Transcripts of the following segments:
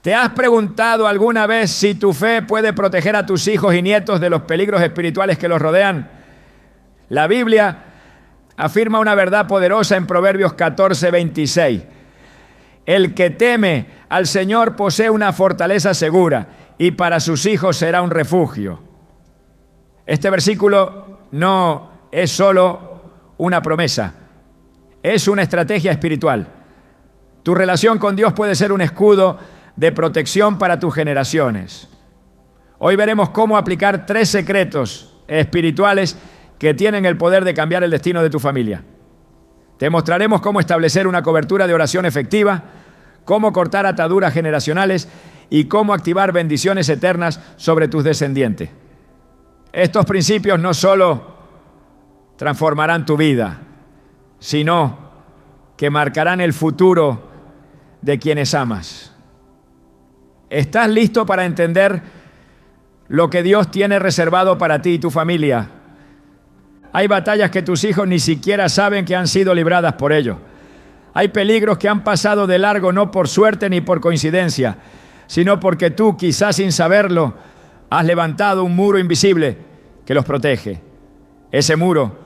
¿Te has preguntado alguna vez si tu fe puede proteger a tus hijos y nietos de los peligros espirituales que los rodean? La Biblia afirma una verdad poderosa en Proverbios 14:26. El que teme al Señor posee una fortaleza segura y para sus hijos será un refugio. Este versículo no es solo una promesa, es una estrategia espiritual. Tu relación con Dios puede ser un escudo de protección para tus generaciones. Hoy veremos cómo aplicar 3 secretos espirituales que tienen el poder de cambiar el destino de tu familia. Te mostraremos cómo establecer una cobertura de oración efectiva, cómo cortar ataduras generacionales y cómo activar bendiciones eternas sobre tus descendientes. Estos principios no solo transformarán tu vida, sino que marcarán el futuro de quienes amas. ¿Estás listo para entender lo que Dios tiene reservado para ti y tu familia? Hay batallas que tus hijos ni siquiera saben que han sido libradas por ellos. Hay peligros que han pasado de largo no por suerte ni por coincidencia, sino porque tú, quizás sin saberlo, has levantado un muro invisible que los protege. Ese muro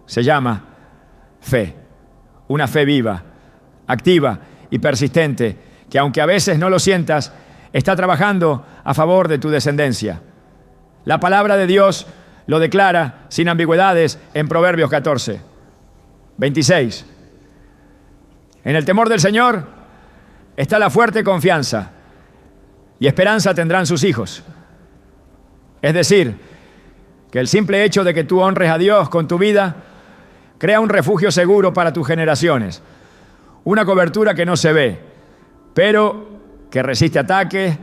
se llama fe. Una fe viva, activa y persistente, que aunque a veces no lo sientas, está trabajando a favor de tu descendencia. La palabra de Dios lo declara sin ambigüedades en Proverbios 14:26. En el temor del Señor está la fuerte confianza y esperanza tendrán sus hijos. Es decir, que el simple hecho de que tú honres a Dios con tu vida crea un refugio seguro para tus generaciones. Una cobertura que no se ve, pero que resiste ataques,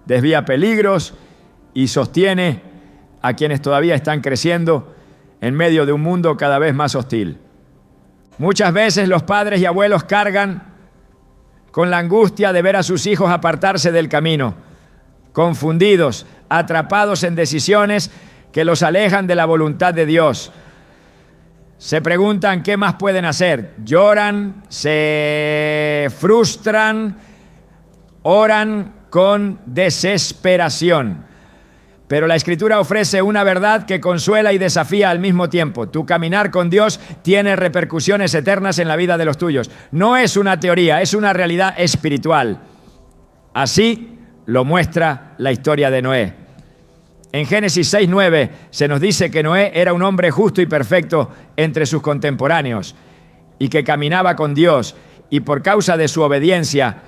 desvía peligros y sostiene a quienes todavía están creciendo en medio de un mundo cada vez más hostil. Muchas veces los padres y abuelos cargan con la angustia de ver a sus hijos apartarse del camino, confundidos, atrapados en decisiones que los alejan de la voluntad de Dios. Se preguntan qué más pueden hacer. Lloran, se frustran, oran con desesperación. Pero la Escritura ofrece una verdad que consuela y desafía al mismo tiempo. Tu caminar con Dios tiene repercusiones eternas en la vida de los tuyos. No es una teoría, es una realidad espiritual. Así lo muestra la historia de Noé. En Génesis 6:9 se nos dice que Noé era un hombre justo y perfecto entre sus contemporáneos y que caminaba con Dios, y por causa de su obediencia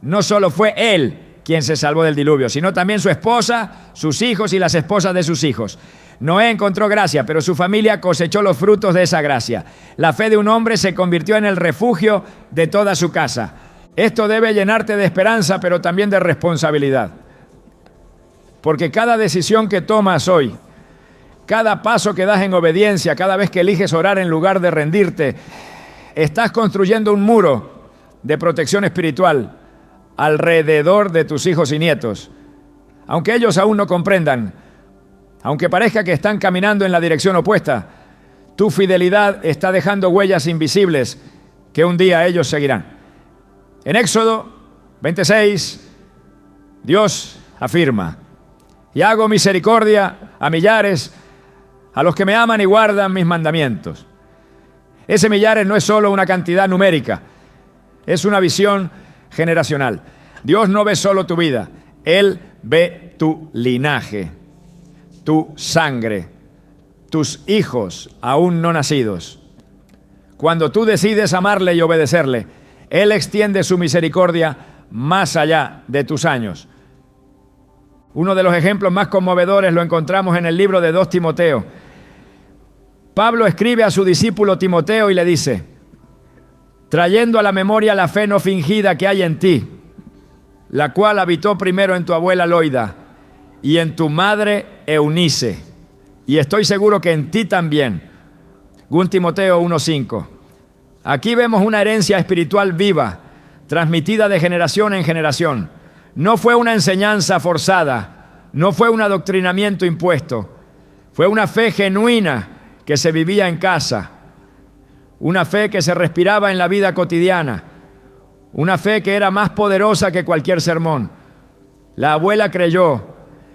no solo fue él quien se salvó del diluvio, sino también su esposa, sus hijos y las esposas de sus hijos. Noé encontró gracia, pero su familia cosechó los frutos de esa gracia. La fe de un hombre se convirtió en el refugio de toda su casa. Esto debe llenarte de esperanza, pero también de responsabilidad. Porque cada decisión que tomas hoy, cada paso que das en obediencia, cada vez que eliges orar en lugar de rendirte, estás construyendo un muro de protección espiritual alrededor de tus hijos y nietos. Aunque ellos aún no comprendan, aunque parezca que están caminando en la dirección opuesta, tu fidelidad está dejando huellas invisibles que un día ellos seguirán. En Éxodo 26, Dios afirma: y hago misericordia a millares, a los que me aman y guardan mis mandamientos. Ese millares no es solo una cantidad numérica, es una visión generacional. Dios no ve solo tu vida, Él ve tu linaje, tu sangre, tus hijos aún no nacidos. Cuando tú decides amarle y obedecerle, Él extiende su misericordia más allá de tus años. Uno de los ejemplos más conmovedores lo encontramos en el libro de 2 Timoteo. Pablo escribe a su discípulo Timoteo y le dice: trayendo a la memoria la fe no fingida que hay en ti, la cual habitó primero en tu abuela Loida y en tu madre Eunice, y estoy seguro que en ti también. 2 Timoteo 1:5. Aquí vemos una herencia espiritual viva, transmitida de generación en generación. No fue una enseñanza forzada, no fue un adoctrinamiento impuesto, fue una fe genuina que se vivía en casa, una fe que se respiraba en la vida cotidiana, una fe que era más poderosa que cualquier sermón, La abuela creyó,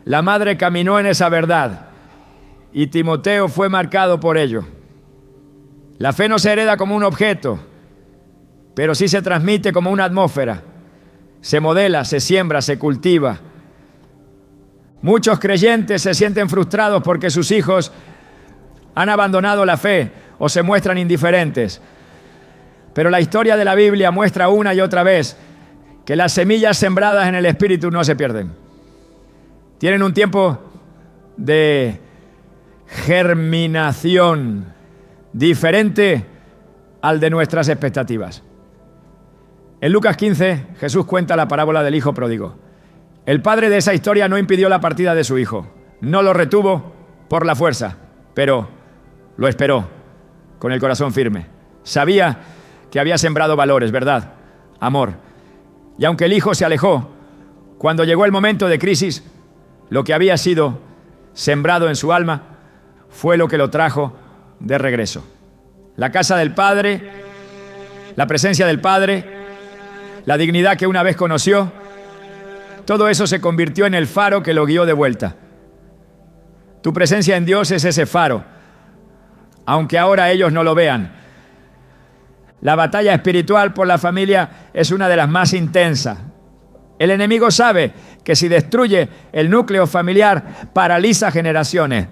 la madre caminó en esa verdad y Timoteo fue marcado por ello. La fe no se hereda como un objeto, pero sí se transmite como una atmósfera. Se modela, se siembra, se cultiva. Muchos creyentes se sienten frustrados porque sus hijos han abandonado la fe o se muestran indiferentes. Pero la historia de la Biblia muestra una y otra vez que las semillas sembradas en el Espíritu no se pierden. Tienen un tiempo de germinación diferente al de nuestras expectativas. En Lucas 15, Jesús cuenta la parábola del hijo pródigo. El padre de esa historia no impidió la partida de su hijo. No lo retuvo por la fuerza, pero lo esperó con el corazón firme. Sabía que había sembrado valores, ¿verdad? Amor. Y aunque el hijo se alejó, cuando llegó el momento de crisis, lo que había sido sembrado en su alma fue lo que lo trajo de regreso. La casa del Padre, la presencia del Padre, la dignidad que una vez conoció, todo eso se convirtió en el faro que lo guió de vuelta. Tu presencia en Dios es ese faro, aunque ahora ellos no lo vean. La batalla espiritual por la familia es una de las más intensas. El enemigo sabe que si destruye el núcleo familiar, paraliza generaciones.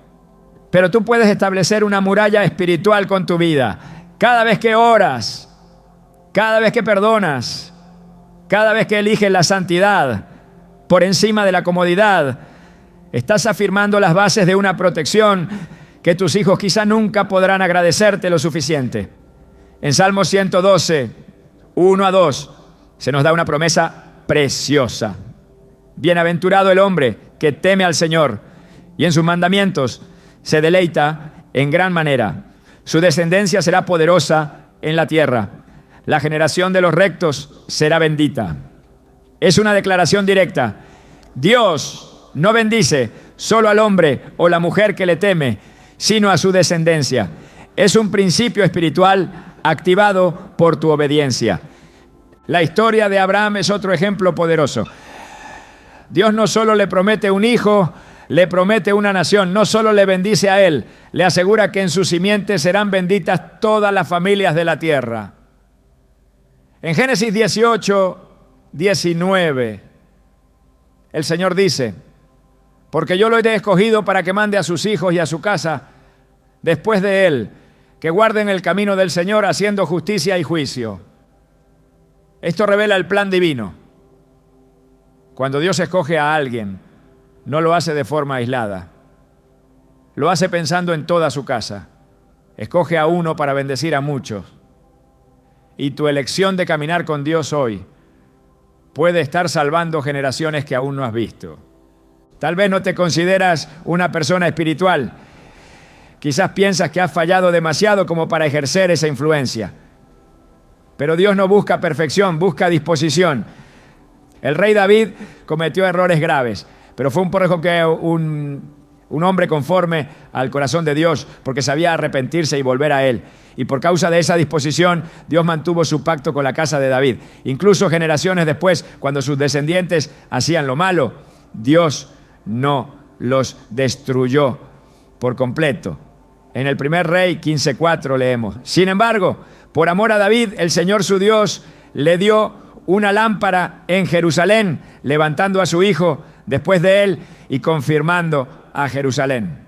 Pero tú puedes establecer una muralla espiritual con tu vida. Cada vez que oras, cada vez que perdonas, cada vez que eliges la santidad por encima de la comodidad, estás afirmando las bases de una protección que tus hijos quizá nunca podrán agradecerte lo suficiente. En Salmo 112, 1-2, se nos da una promesa preciosa. Bienaventurado el hombre que teme al Señor y en sus mandamientos se deleita en gran manera. Su descendencia será poderosa en la tierra. La generación de los rectos será bendita. Es una declaración directa. Dios no bendice solo al hombre o la mujer que le teme, sino a su descendencia. Es un principio espiritual activado por tu obediencia. La historia de Abraham es otro ejemplo poderoso. Dios no solo le promete un hijo, le promete una nación, no solo le bendice a él, le asegura que en su simiente serán benditas todas las familias de la tierra. En Génesis 18, 19, el Señor dice, porque yo lo he escogido para que mande a sus hijos y a su casa después de él, que guarden el camino del Señor haciendo justicia y juicio. Esto revela el plan divino. Cuando Dios escoge a alguien, no lo hace de forma aislada. Lo hace pensando en toda su casa. Escoge a uno para bendecir a muchos. Y tu elección de caminar con Dios hoy puede estar salvando generaciones que aún no has visto. Tal vez no te consideras una persona espiritual. Quizás piensas que has fallado demasiado como para ejercer esa influencia. Pero Dios no busca perfección, busca disposición. El rey David cometió errores graves, pero fue un hombre conforme al corazón de Dios, porque sabía arrepentirse y volver a él. Y por causa de esa disposición, Dios mantuvo su pacto con la casa de David. Incluso generaciones después, cuando sus descendientes hacían lo malo, Dios no los destruyó por completo. En el primer Rey 15:4 leemos, sin embargo, por amor a David, el Señor su Dios le dio una lámpara en Jerusalén, levantando a su hijo después de él y confirmando a Jerusalén.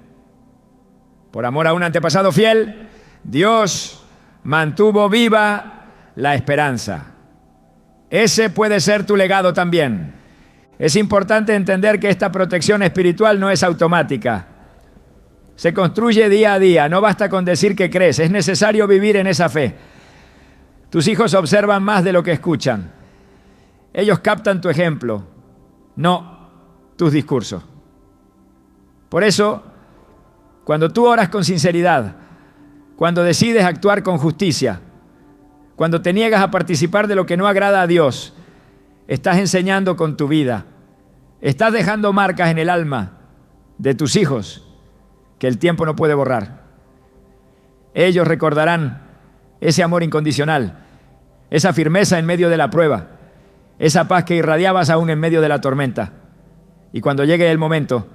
Por amor a un antepasado fiel, Dios mantuvo viva la esperanza. Ese puede ser tu legado también. Es importante entender que esta protección espiritual no es automática. Se construye día a día, no basta con decir que crees, es necesario vivir en esa fe. Tus hijos observan más de lo que escuchan. Ellos captan tu ejemplo, no tus discursos. Por eso, cuando tú oras con sinceridad, cuando decides actuar con justicia, cuando te niegas a participar de lo que no agrada a Dios, estás enseñando con tu vida, estás dejando marcas en el alma de tus hijos que el tiempo no puede borrar. Ellos recordarán ese amor incondicional, esa firmeza en medio de la prueba, esa paz que irradiabas aún en medio de la tormenta. Y cuando llegue el momento,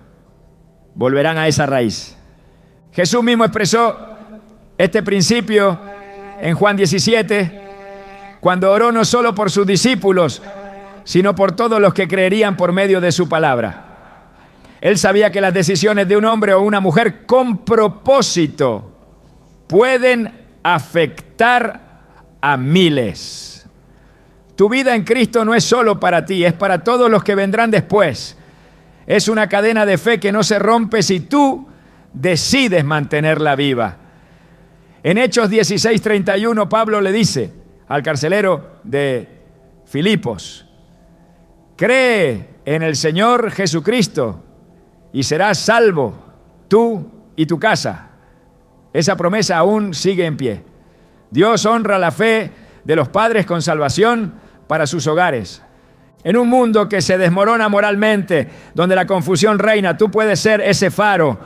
volverán a esa raíz. Jesús mismo expresó este principio en Juan 17, cuando oró no solo por sus discípulos, sino por todos los que creerían por medio de su palabra. Él sabía que las decisiones de un hombre o una mujer con propósito pueden afectar a miles. Tu vida en Cristo no es solo para ti, es para todos los que vendrán después. Es una cadena de fe que no se rompe si tú decides mantenerla viva. En Hechos 16:31, Pablo le dice al carcelero de Filipos: cree en el Señor Jesucristo y serás salvo, tú y tu casa. Esa promesa aún sigue en pie. Dios honra la fe de los padres con salvación para sus hogares. En un mundo que se desmorona moralmente, donde la confusión reina, tú puedes ser ese faro,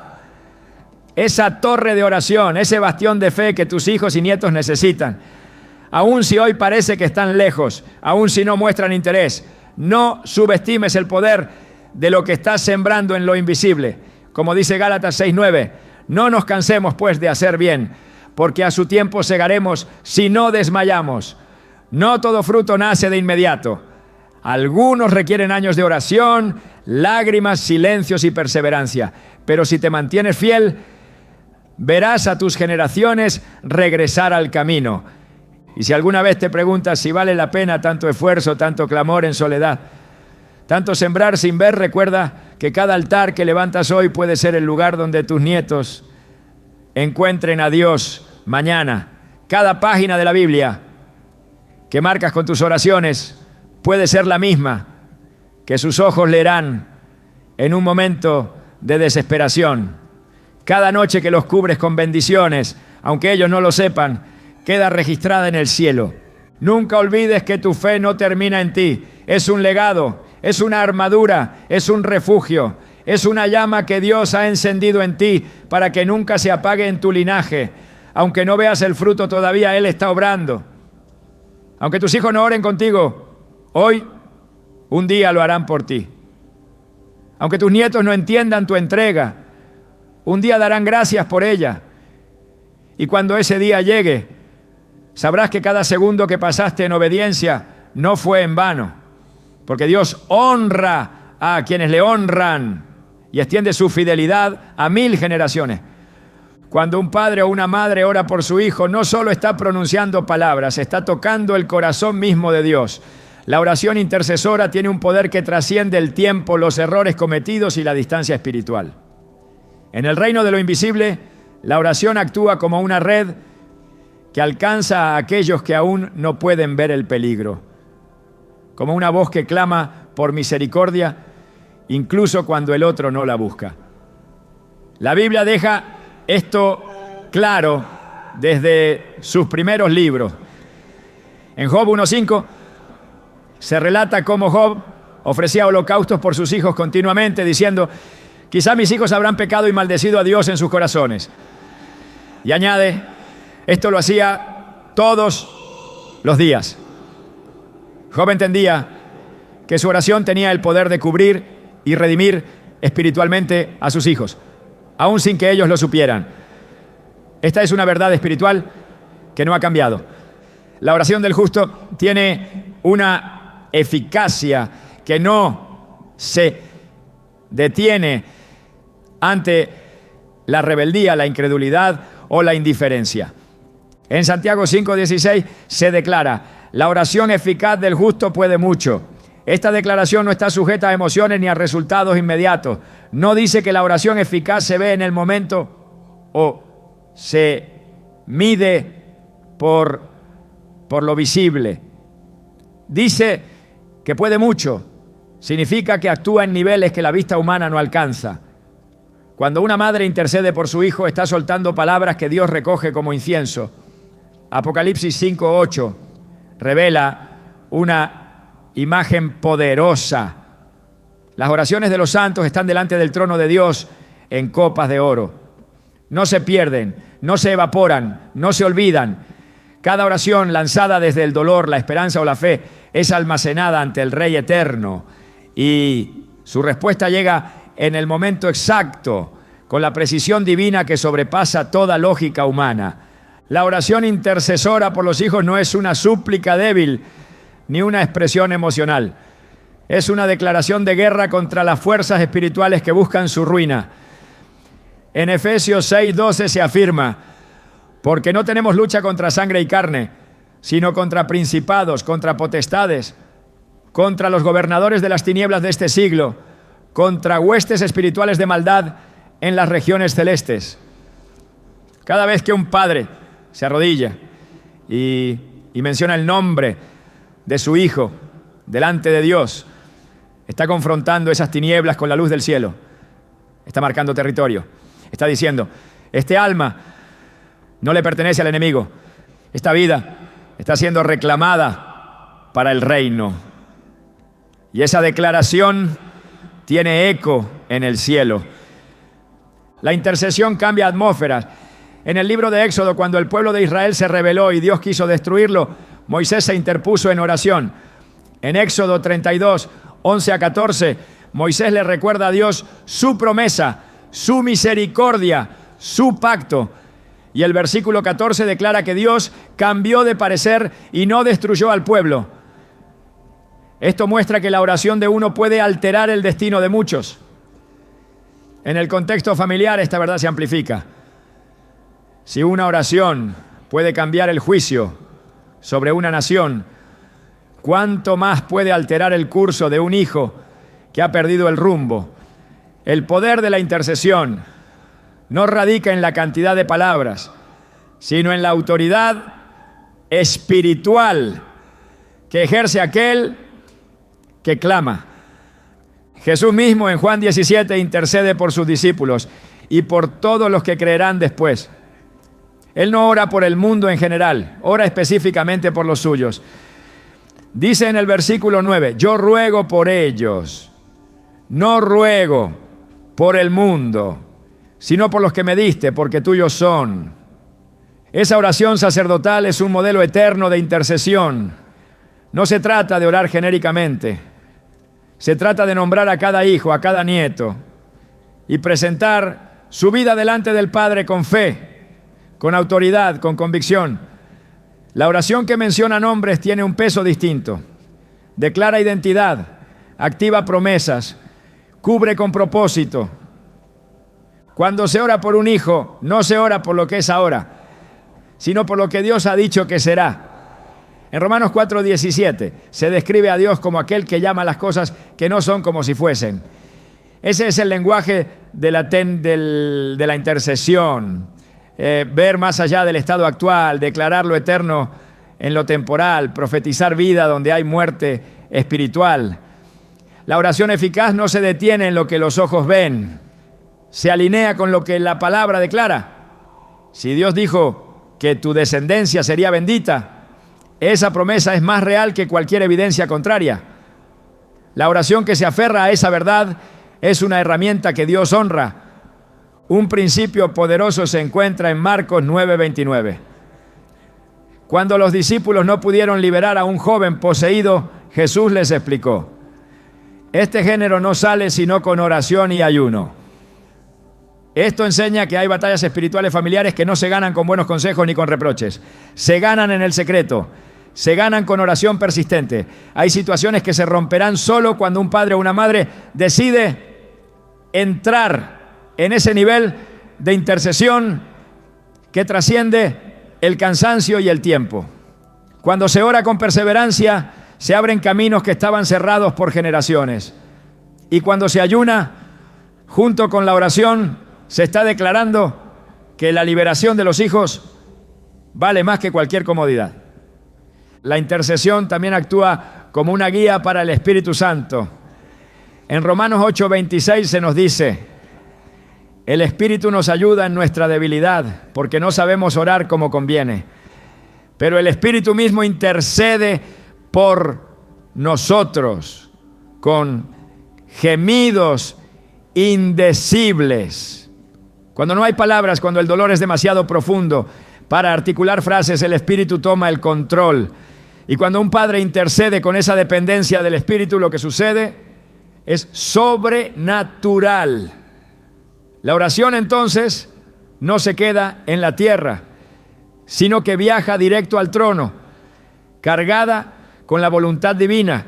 esa torre de oración, ese bastión de fe que tus hijos y nietos necesitan. Aun si hoy parece que están lejos, aun si no muestran interés, no subestimes el poder de lo que estás sembrando en lo invisible. Como dice Gálatas 6:9, no nos cansemos pues de hacer bien, porque a su tiempo segaremos si no desmayamos. No todo fruto nace de inmediato. Algunos requieren años de oración, lágrimas, silencios y perseverancia. Pero si te mantienes fiel, verás a tus generaciones regresar al camino. Y si alguna vez te preguntas si vale la pena tanto esfuerzo, tanto clamor en soledad, tanto sembrar sin ver, recuerda que cada altar que levantas hoy puede ser el lugar donde tus nietos encuentren a Dios mañana. Cada página de la Biblia que marcas con tus oraciones puede ser la misma que sus ojos leerán en un momento de desesperación. Cada noche que los cubres con bendiciones, aunque ellos no lo sepan, queda registrada en el cielo. Nunca olvides que tu fe no termina en ti. Es un legado, es una armadura, es un refugio, es una llama que Dios ha encendido en ti para que nunca se apague en tu linaje. Aunque no veas el fruto todavía, Él está obrando. Aunque tus hijos no oren contigo, hoy, un día lo harán por ti. Aunque tus nietos no entiendan tu entrega, un día darán gracias por ella. Y cuando ese día llegue, sabrás que cada segundo que pasaste en obediencia no fue en vano, porque Dios honra a quienes le honran y extiende su fidelidad a 1000 generaciones. Cuando un padre o una madre ora por su hijo, no solo está pronunciando palabras, está tocando el corazón mismo de Dios. La oración intercesora tiene un poder que trasciende el tiempo, los errores cometidos y la distancia espiritual. En el reino de lo invisible, la oración actúa como una red que alcanza a aquellos que aún no pueden ver el peligro, como una voz que clama por misericordia, incluso cuando el otro no la busca. La Biblia deja esto claro desde sus primeros libros. En Job 1:5 se relata cómo Job ofrecía holocaustos por sus hijos continuamente, diciendo: quizá mis hijos habrán pecado y maldecido a Dios en sus corazones. Y añade, esto lo hacía todos los días. Job entendía que su oración tenía el poder de cubrir y redimir espiritualmente a sus hijos, aun sin que ellos lo supieran. Esta es una verdad espiritual que no ha cambiado. La oración del justo tiene una eficacia que no se detiene ante la rebeldía, la incredulidad o la indiferencia. En Santiago 5:16 se declara: la oración eficaz del justo puede mucho. Esta declaración no está sujeta a emociones ni a resultados inmediatos. No dice que la oración eficaz se ve en el momento o se mide por lo visible. Dice que puede mucho. Significa que actúa en niveles que la vista humana no alcanza. Cuando una madre intercede por su hijo, está soltando palabras que Dios recoge como incienso. Apocalipsis 5:8 revela una imagen poderosa. Las oraciones de los santos están delante del trono de Dios en copas de oro. No se pierden, no se evaporan, no se olvidan. Cada oración lanzada desde el dolor, la esperanza o la fe es almacenada ante el Rey eterno y Su respuesta llega en el momento exacto, con la precisión divina que sobrepasa toda lógica humana. La oración intercesora por los hijos no es una súplica débil ni una expresión emocional. Es una declaración de guerra contra las fuerzas espirituales que buscan su ruina. En Efesios 6:12 se afirma: porque no tenemos lucha contra sangre y carne, sino contra principados, contra potestades, contra los gobernadores de las tinieblas de este siglo, contra huestes espirituales de maldad en las regiones celestes. Cada vez que un padre se arrodilla y menciona el nombre de su hijo delante de Dios, está confrontando esas tinieblas con la luz del cielo. Está marcando territorio. Está diciendo: este alma no le pertenece al enemigo. Esta vida está siendo reclamada para el reino. Y esa declaración tiene eco en el cielo. La intercesión cambia atmósferas. En el libro de Éxodo, cuando el pueblo de Israel se rebeló y Dios quiso destruirlo, Moisés se interpuso en oración. En Éxodo 32, 11 a 14, Moisés le recuerda a Dios su promesa, su misericordia, su pacto. Y el versículo 14 declara que Dios cambió de parecer y no destruyó al pueblo. Esto muestra que la oración de uno puede alterar el destino de muchos. En el contexto familiar esta verdad se amplifica. Si una oración puede cambiar el juicio sobre una nación, ¿cuánto más puede alterar el curso de un hijo que ha perdido el rumbo? El poder de la intercesión no radica en la cantidad de palabras, sino en la autoridad espiritual que ejerce aquel que clama. Jesús mismo en Juan 17 intercede por sus discípulos y por todos los que creerán después. Él no ora por el mundo en general, ora específicamente por los suyos. Dice en el versículo 9: yo ruego por ellos, no ruego por el mundo, sino por los que me diste, porque tuyos son. Esa oración sacerdotal es un modelo eterno de intercesión. No se trata de orar genéricamente. Se trata de nombrar a cada hijo, a cada nieto, y presentar su vida delante del Padre con fe, con autoridad, con convicción. La oración que menciona nombres tiene un peso distinto. Declara identidad, activa promesas, cubre con propósito. Cuando se ora por un hijo, no se ora por lo que es ahora, sino por lo que Dios ha dicho que será. En Romanos 4:17 se describe a Dios como aquel que llama las cosas que no son como si fuesen. Ese es el lenguaje de la intercesión. Ver más allá del estado actual, declarar lo eterno en lo temporal, profetizar vida donde hay muerte espiritual. La oración eficaz no se detiene en lo que los ojos ven, se alinea con lo que la palabra declara. Si Dios dijo que tu descendencia sería bendita, esa promesa es más real que cualquier evidencia contraria. La oración que se aferra a esa verdad es una herramienta que Dios honra. Un principio poderoso se encuentra en Marcos 9:29. Cuando los discípulos no pudieron liberar a un joven poseído, Jesús les explicó: este género no sale sino con oración y ayuno. Esto enseña que hay batallas espirituales familiares que no se ganan con buenos consejos ni con reproches. Se ganan en el secreto, se ganan con oración persistente. Hay situaciones que se romperán solo cuando un padre o una madre decide entrar en ese nivel de intercesión que trasciende el cansancio y el tiempo. Cuando se ora con perseverancia, se abren caminos que estaban cerrados por generaciones. Y cuando se ayuna, junto con la oración, se está declarando que la liberación de los hijos vale más que cualquier comodidad. La intercesión también actúa como una guía para el Espíritu Santo. En Romanos 8:26 se nos dice: el Espíritu nos ayuda en nuestra debilidad, porque no sabemos orar como conviene. Pero el Espíritu mismo intercede por nosotros con gemidos indecibles. Cuando no hay palabras, cuando el dolor es demasiado profundo para articular frases, el Espíritu toma el control. Y cuando un padre intercede con esa dependencia del Espíritu, lo que sucede es sobrenatural. La oración entonces no se queda en la tierra, sino que viaja directo al trono, cargada con la voluntad divina,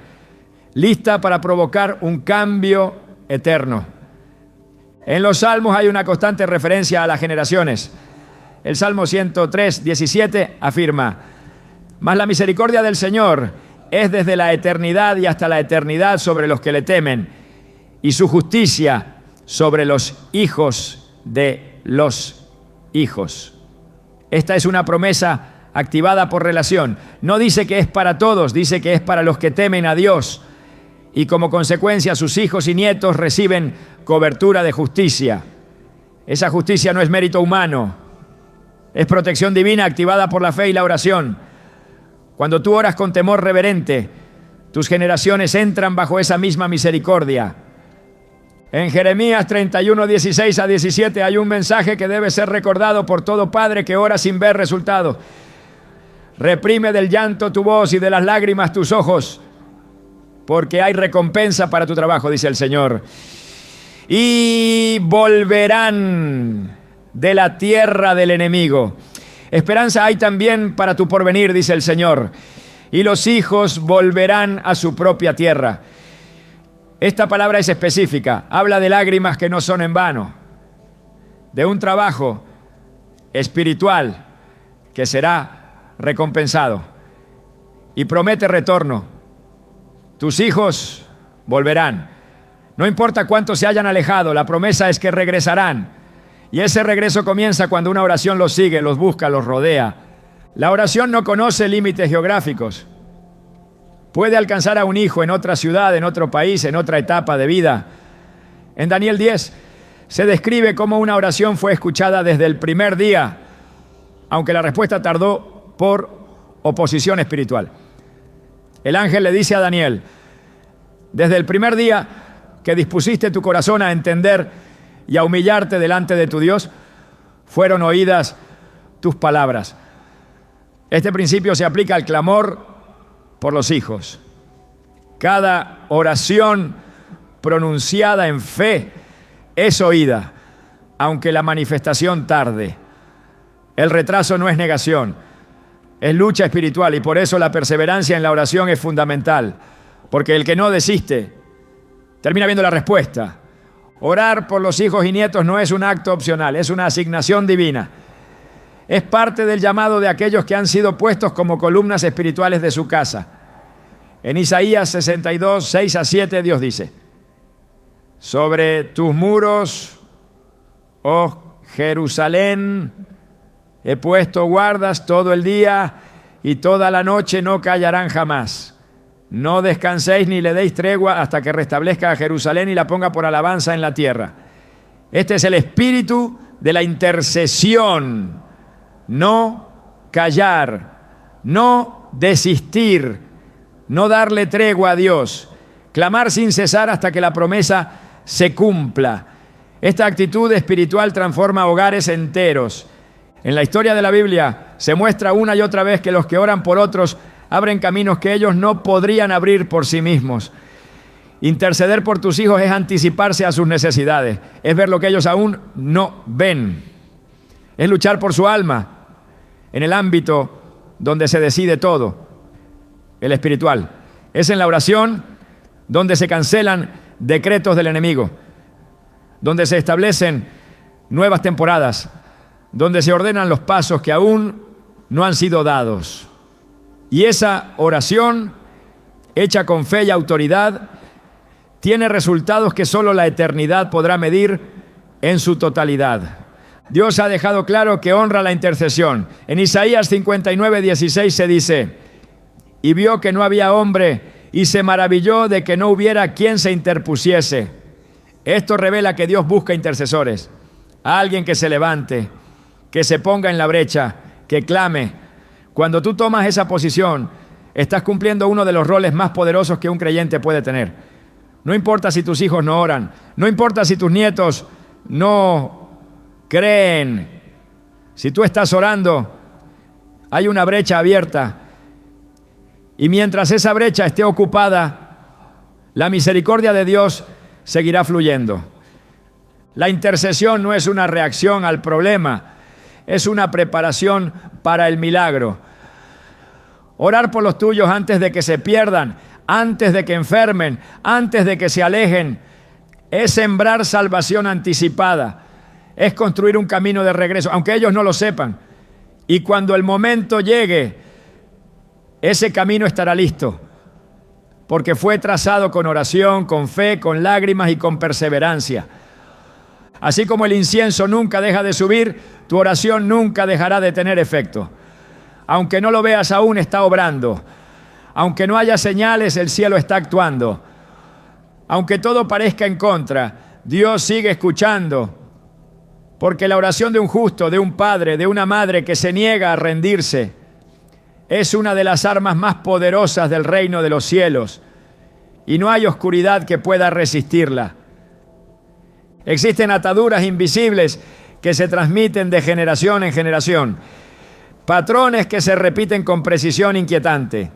lista para provocar un cambio eterno. En los Salmos hay una constante referencia a las generaciones. El Salmo 103, 17 afirma: mas la misericordia del Señor es desde la eternidad y hasta la eternidad sobre los que le temen, y su justicia sobre los hijos de los hijos. Esta es una promesa activada por relación. No dice que es para todos, dice que es para los que temen a Dios. Y como consecuencia sus hijos y nietos reciben cobertura de justicia. Esa justicia no es mérito humano, es protección divina activada por la fe y la oración. Cuando tú oras con temor reverente, tus generaciones entran bajo esa misma misericordia. En Jeremías 31, 16 a 17 hay un mensaje que debe ser recordado por todo padre que ora sin ver resultados. Reprime del llanto tu voz y de las lágrimas tus ojos, porque hay recompensa para tu trabajo, dice el Señor. Y volverán de la tierra del enemigo. Esperanza hay también para tu porvenir, dice el Señor. Y los hijos volverán a su propia tierra. Esta palabra es específica. Habla de lágrimas que no son en vano. De un trabajo espiritual que será recompensado. Y promete retorno. Tus hijos volverán. No importa cuántos se hayan alejado, la promesa es que regresarán. Y ese regreso comienza cuando una oración los sigue, los busca, los rodea. La oración no conoce límites geográficos. Puede alcanzar a un hijo en otra ciudad, en otro país, en otra etapa de vida. En Daniel 10 se describe cómo una oración fue escuchada desde el primer día, aunque la respuesta tardó por oposición espiritual. El ángel le dice a Daniel: desde el primer día que dispusiste tu corazón a entender y a humillarte delante de tu Dios, fueron oídas tus palabras. Este principio se aplica al clamor por los hijos. Cada oración pronunciada en fe es oída, aunque la manifestación tarde. El retraso no es negación, es lucha espiritual, y por eso la perseverancia en la oración es fundamental, porque el que no desiste termina viendo la respuesta. Orar por los hijos y nietos no es un acto opcional, es una asignación divina. Es parte del llamado de aquellos que han sido puestos como columnas espirituales de su casa. En Isaías 62, 6 a 7, Dios dice: sobre tus muros, oh Jerusalén, he puesto guardas todo el día y toda la noche no callarán jamás. No descanséis ni le deis tregua hasta que restablezca a Jerusalén y la ponga por alabanza en la tierra. Este es el espíritu de la intercesión. No callar, no desistir, no darle tregua a Dios. Clamar sin cesar hasta que la promesa se cumpla. Esta actitud espiritual transforma hogares enteros. En la historia de la Biblia se muestra una y otra vez que los que oran por otros abren caminos que ellos no podrían abrir por sí mismos. Interceder por tus hijos es anticiparse a sus necesidades, es ver lo que ellos aún no ven. Es luchar por su alma en el ámbito donde se decide todo, el espiritual. Es en la oración donde se cancelan decretos del enemigo, donde se establecen nuevas temporadas, donde se ordenan los pasos que aún no han sido dados. Y esa oración, hecha con fe y autoridad, tiene resultados que solo la eternidad podrá medir en su totalidad. Dios ha dejado claro que honra la intercesión. En Isaías 59, 16 se dice: y vio que no había hombre, y se maravilló de que no hubiera quien se interpusiese. Esto revela que Dios busca intercesores, a alguien que se levante, que se ponga en la brecha, que clame. Cuando tú tomas esa posición, estás cumpliendo uno de los roles más poderosos que un creyente puede tener. No importa si tus hijos no oran, no importa si tus nietos no creen. Si tú estás orando, hay una brecha abierta. Y mientras esa brecha esté ocupada, la misericordia de Dios seguirá fluyendo. La intercesión no es una reacción al problema, es una preparación para el milagro. Orar por los tuyos antes de que se pierdan, antes de que enfermen, antes de que se alejen, es sembrar salvación anticipada, es construir un camino de regreso, aunque ellos no lo sepan. Y cuando el momento llegue, ese camino estará listo, porque fue trazado con oración, con fe, con lágrimas y con perseverancia. Así como el incienso nunca deja de subir, tu oración nunca dejará de tener efecto. Aunque no lo veas aún, está obrando. Aunque no haya señales, el cielo está actuando. Aunque todo parezca en contra, Dios sigue escuchando. Porque la oración de un justo, de un padre, de una madre que se niega a rendirse, es una de las armas más poderosas del reino de los cielos. Y no hay oscuridad que pueda resistirla. Existen ataduras invisibles que se transmiten de generación en generación. Patrones que se repiten con precisión inquietante.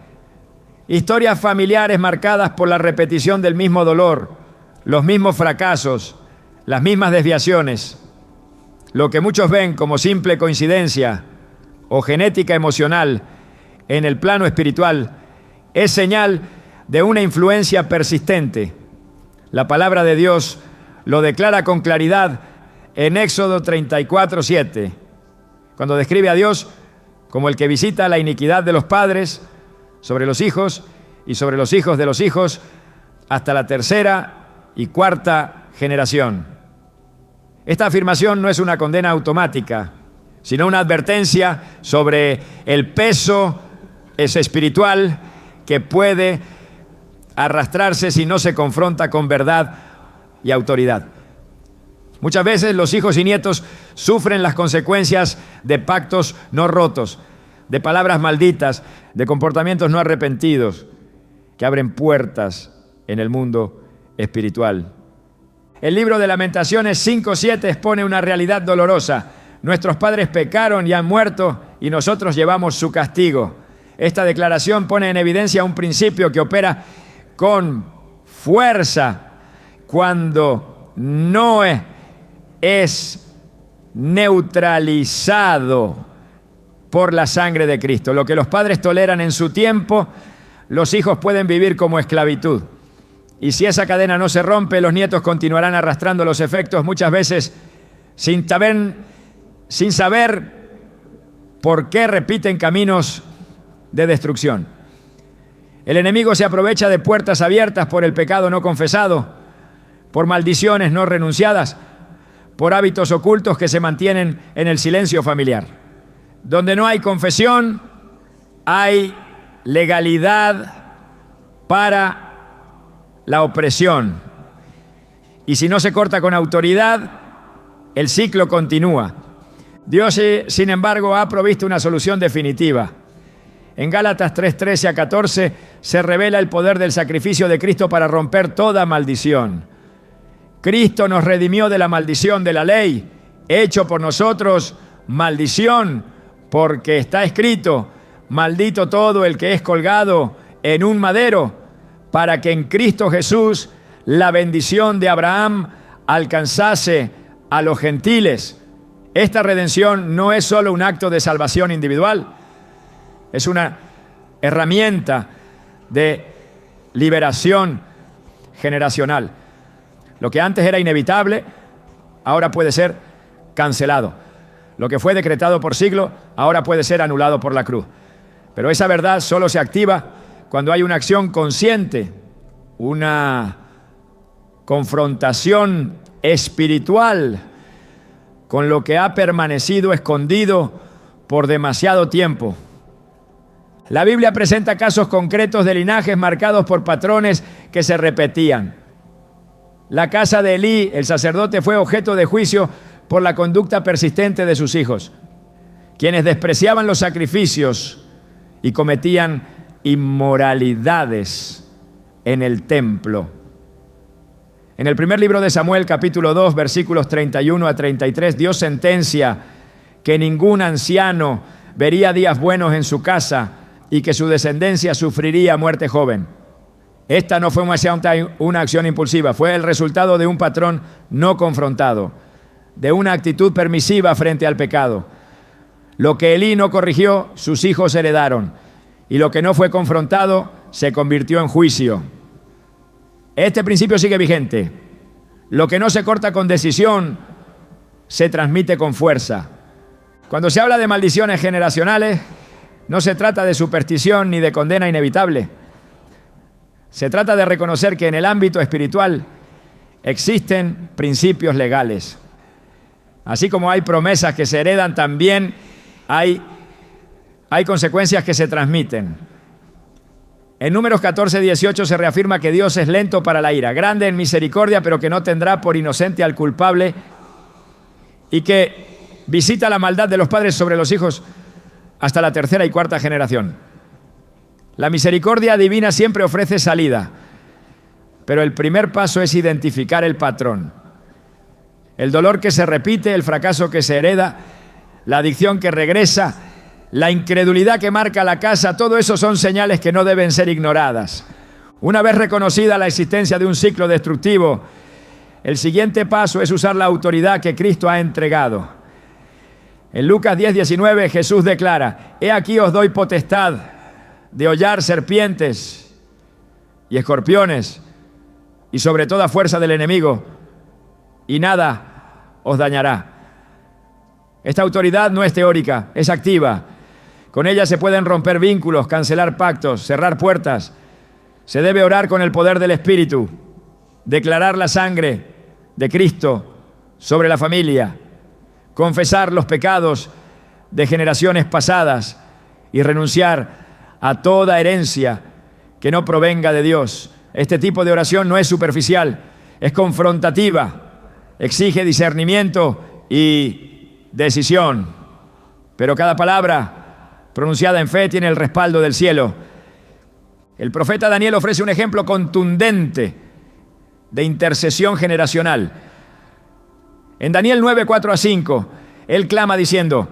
Historias familiares marcadas por la repetición del mismo dolor, los mismos fracasos, las mismas desviaciones. Lo que muchos ven como simple coincidencia o genética emocional en el plano espiritual es señal de una influencia persistente. La palabra de Dios lo declara con claridad en Éxodo 34:7, cuando describe a Dios como el que visita la iniquidad de los padres sobre los hijos y sobre los hijos de los hijos hasta la tercera y cuarta generación. Esta afirmación no es una condena automática, sino una advertencia sobre el peso espiritual que puede arrastrarse si no se confronta con verdad y autoridad. Muchas veces los hijos y nietos sufren las consecuencias de pactos no rotos, de palabras malditas, de comportamientos no arrepentidos, que abren puertas en el mundo espiritual. El libro de Lamentaciones 5:7 expone una realidad dolorosa. Nuestros padres pecaron y han muerto, y nosotros llevamos su castigo. Esta declaración pone en evidencia un principio que opera con fuerza cuando no es neutralizado por la sangre de Cristo. Lo que los padres toleran en su tiempo, los hijos pueden vivir como esclavitud. Y si esa cadena no se rompe, los nietos continuarán arrastrando los efectos, muchas veces sin saber por qué repiten caminos de destrucción. El enemigo se aprovecha de puertas abiertas por el pecado no confesado, por maldiciones no renunciadas, por hábitos ocultos que se mantienen en el silencio familiar. Donde no hay confesión, hay legalidad para la opresión. Y si no se corta con autoridad, el ciclo continúa. Dios, sin embargo, ha provisto una solución definitiva. En Gálatas 3:13 a 14 se revela el poder del sacrificio de Cristo para romper toda maldición. Cristo nos redimió de la maldición de la ley, hecho por nosotros maldición, porque está escrito: maldito todo el que es colgado en un madero, para que en Cristo Jesús la bendición de Abraham alcanzase a los gentiles. Esta redención no es solo un acto de salvación individual, es una herramienta de liberación generacional. Lo que antes era inevitable, ahora puede ser cancelado. Lo que fue decretado por siglo, ahora puede ser anulado por la cruz. Pero esa verdad solo se activa cuando hay una acción consciente, una confrontación espiritual con lo que ha permanecido escondido por demasiado tiempo. La Biblia presenta casos concretos de linajes marcados por patrones que se repetían. La casa de Elí, el sacerdote, fue objeto de juicio por la conducta persistente de sus hijos, quienes despreciaban los sacrificios y cometían inmoralidades en el templo. En el primer libro de Samuel, capítulo 2, versículos 31 a 33, Dios sentencia que ningún anciano vería días buenos en su casa y que su descendencia sufriría muerte joven. Esta no fue una acción impulsiva, fue el resultado de un patrón no confrontado, de una actitud permisiva frente al pecado. Lo que Elí no corrigió, sus hijos heredaron, y lo que no fue confrontado se convirtió en juicio. Este principio sigue vigente. Lo que no se corta con decisión se transmite con fuerza. Cuando se habla de maldiciones generacionales, no se trata de superstición ni de condena inevitable. Se trata de reconocer que en el ámbito espiritual existen principios legales. Así como hay promesas que se heredan, también hay consecuencias que se transmiten. En Números 14:18 se reafirma que Dios es lento para la ira, grande en misericordia, pero que no tendrá por inocente al culpable, y que visita la maldad de los padres sobre los hijos hasta la tercera y cuarta generación. La misericordia divina siempre ofrece salida, pero el primer paso es identificar el patrón. El dolor que se repite, el fracaso que se hereda, la adicción que regresa, la incredulidad que marca la casa, todo eso son señales que no deben ser ignoradas. Una vez reconocida la existencia de un ciclo destructivo, el siguiente paso es usar la autoridad que Cristo ha entregado. En Lucas 10:19 Jesús declara: «He aquí os doy potestad de hollar serpientes y escorpiones y sobre toda fuerza del enemigo, y nada os dañará». Esta autoridad no es teórica, es activa. Con ella se pueden romper vínculos, cancelar pactos, cerrar puertas. Se debe orar con el poder del Espíritu, declarar la sangre de Cristo sobre la familia, confesar los pecados de generaciones pasadas y renunciar a toda herencia que no provenga de Dios. Este tipo de oración no es superficial, es confrontativa, exige discernimiento y decisión. Pero cada palabra pronunciada en fe tiene el respaldo del cielo. El profeta Daniel ofrece un ejemplo contundente de intercesión generacional. En Daniel 9:4-5, él clama diciendo: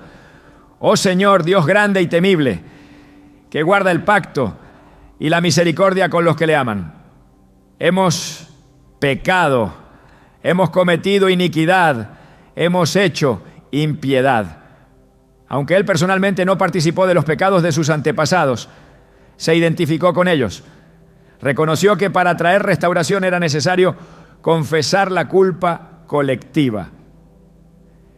«Oh Señor, Dios grande y temible, que guarda el pacto y la misericordia con los que le aman. Hemos pecado, hemos cometido iniquidad, hemos hecho impiedad». Aunque él personalmente no participó de los pecados de sus antepasados, se identificó con ellos. Reconoció que para traer restauración era necesario confesar la culpa colectiva.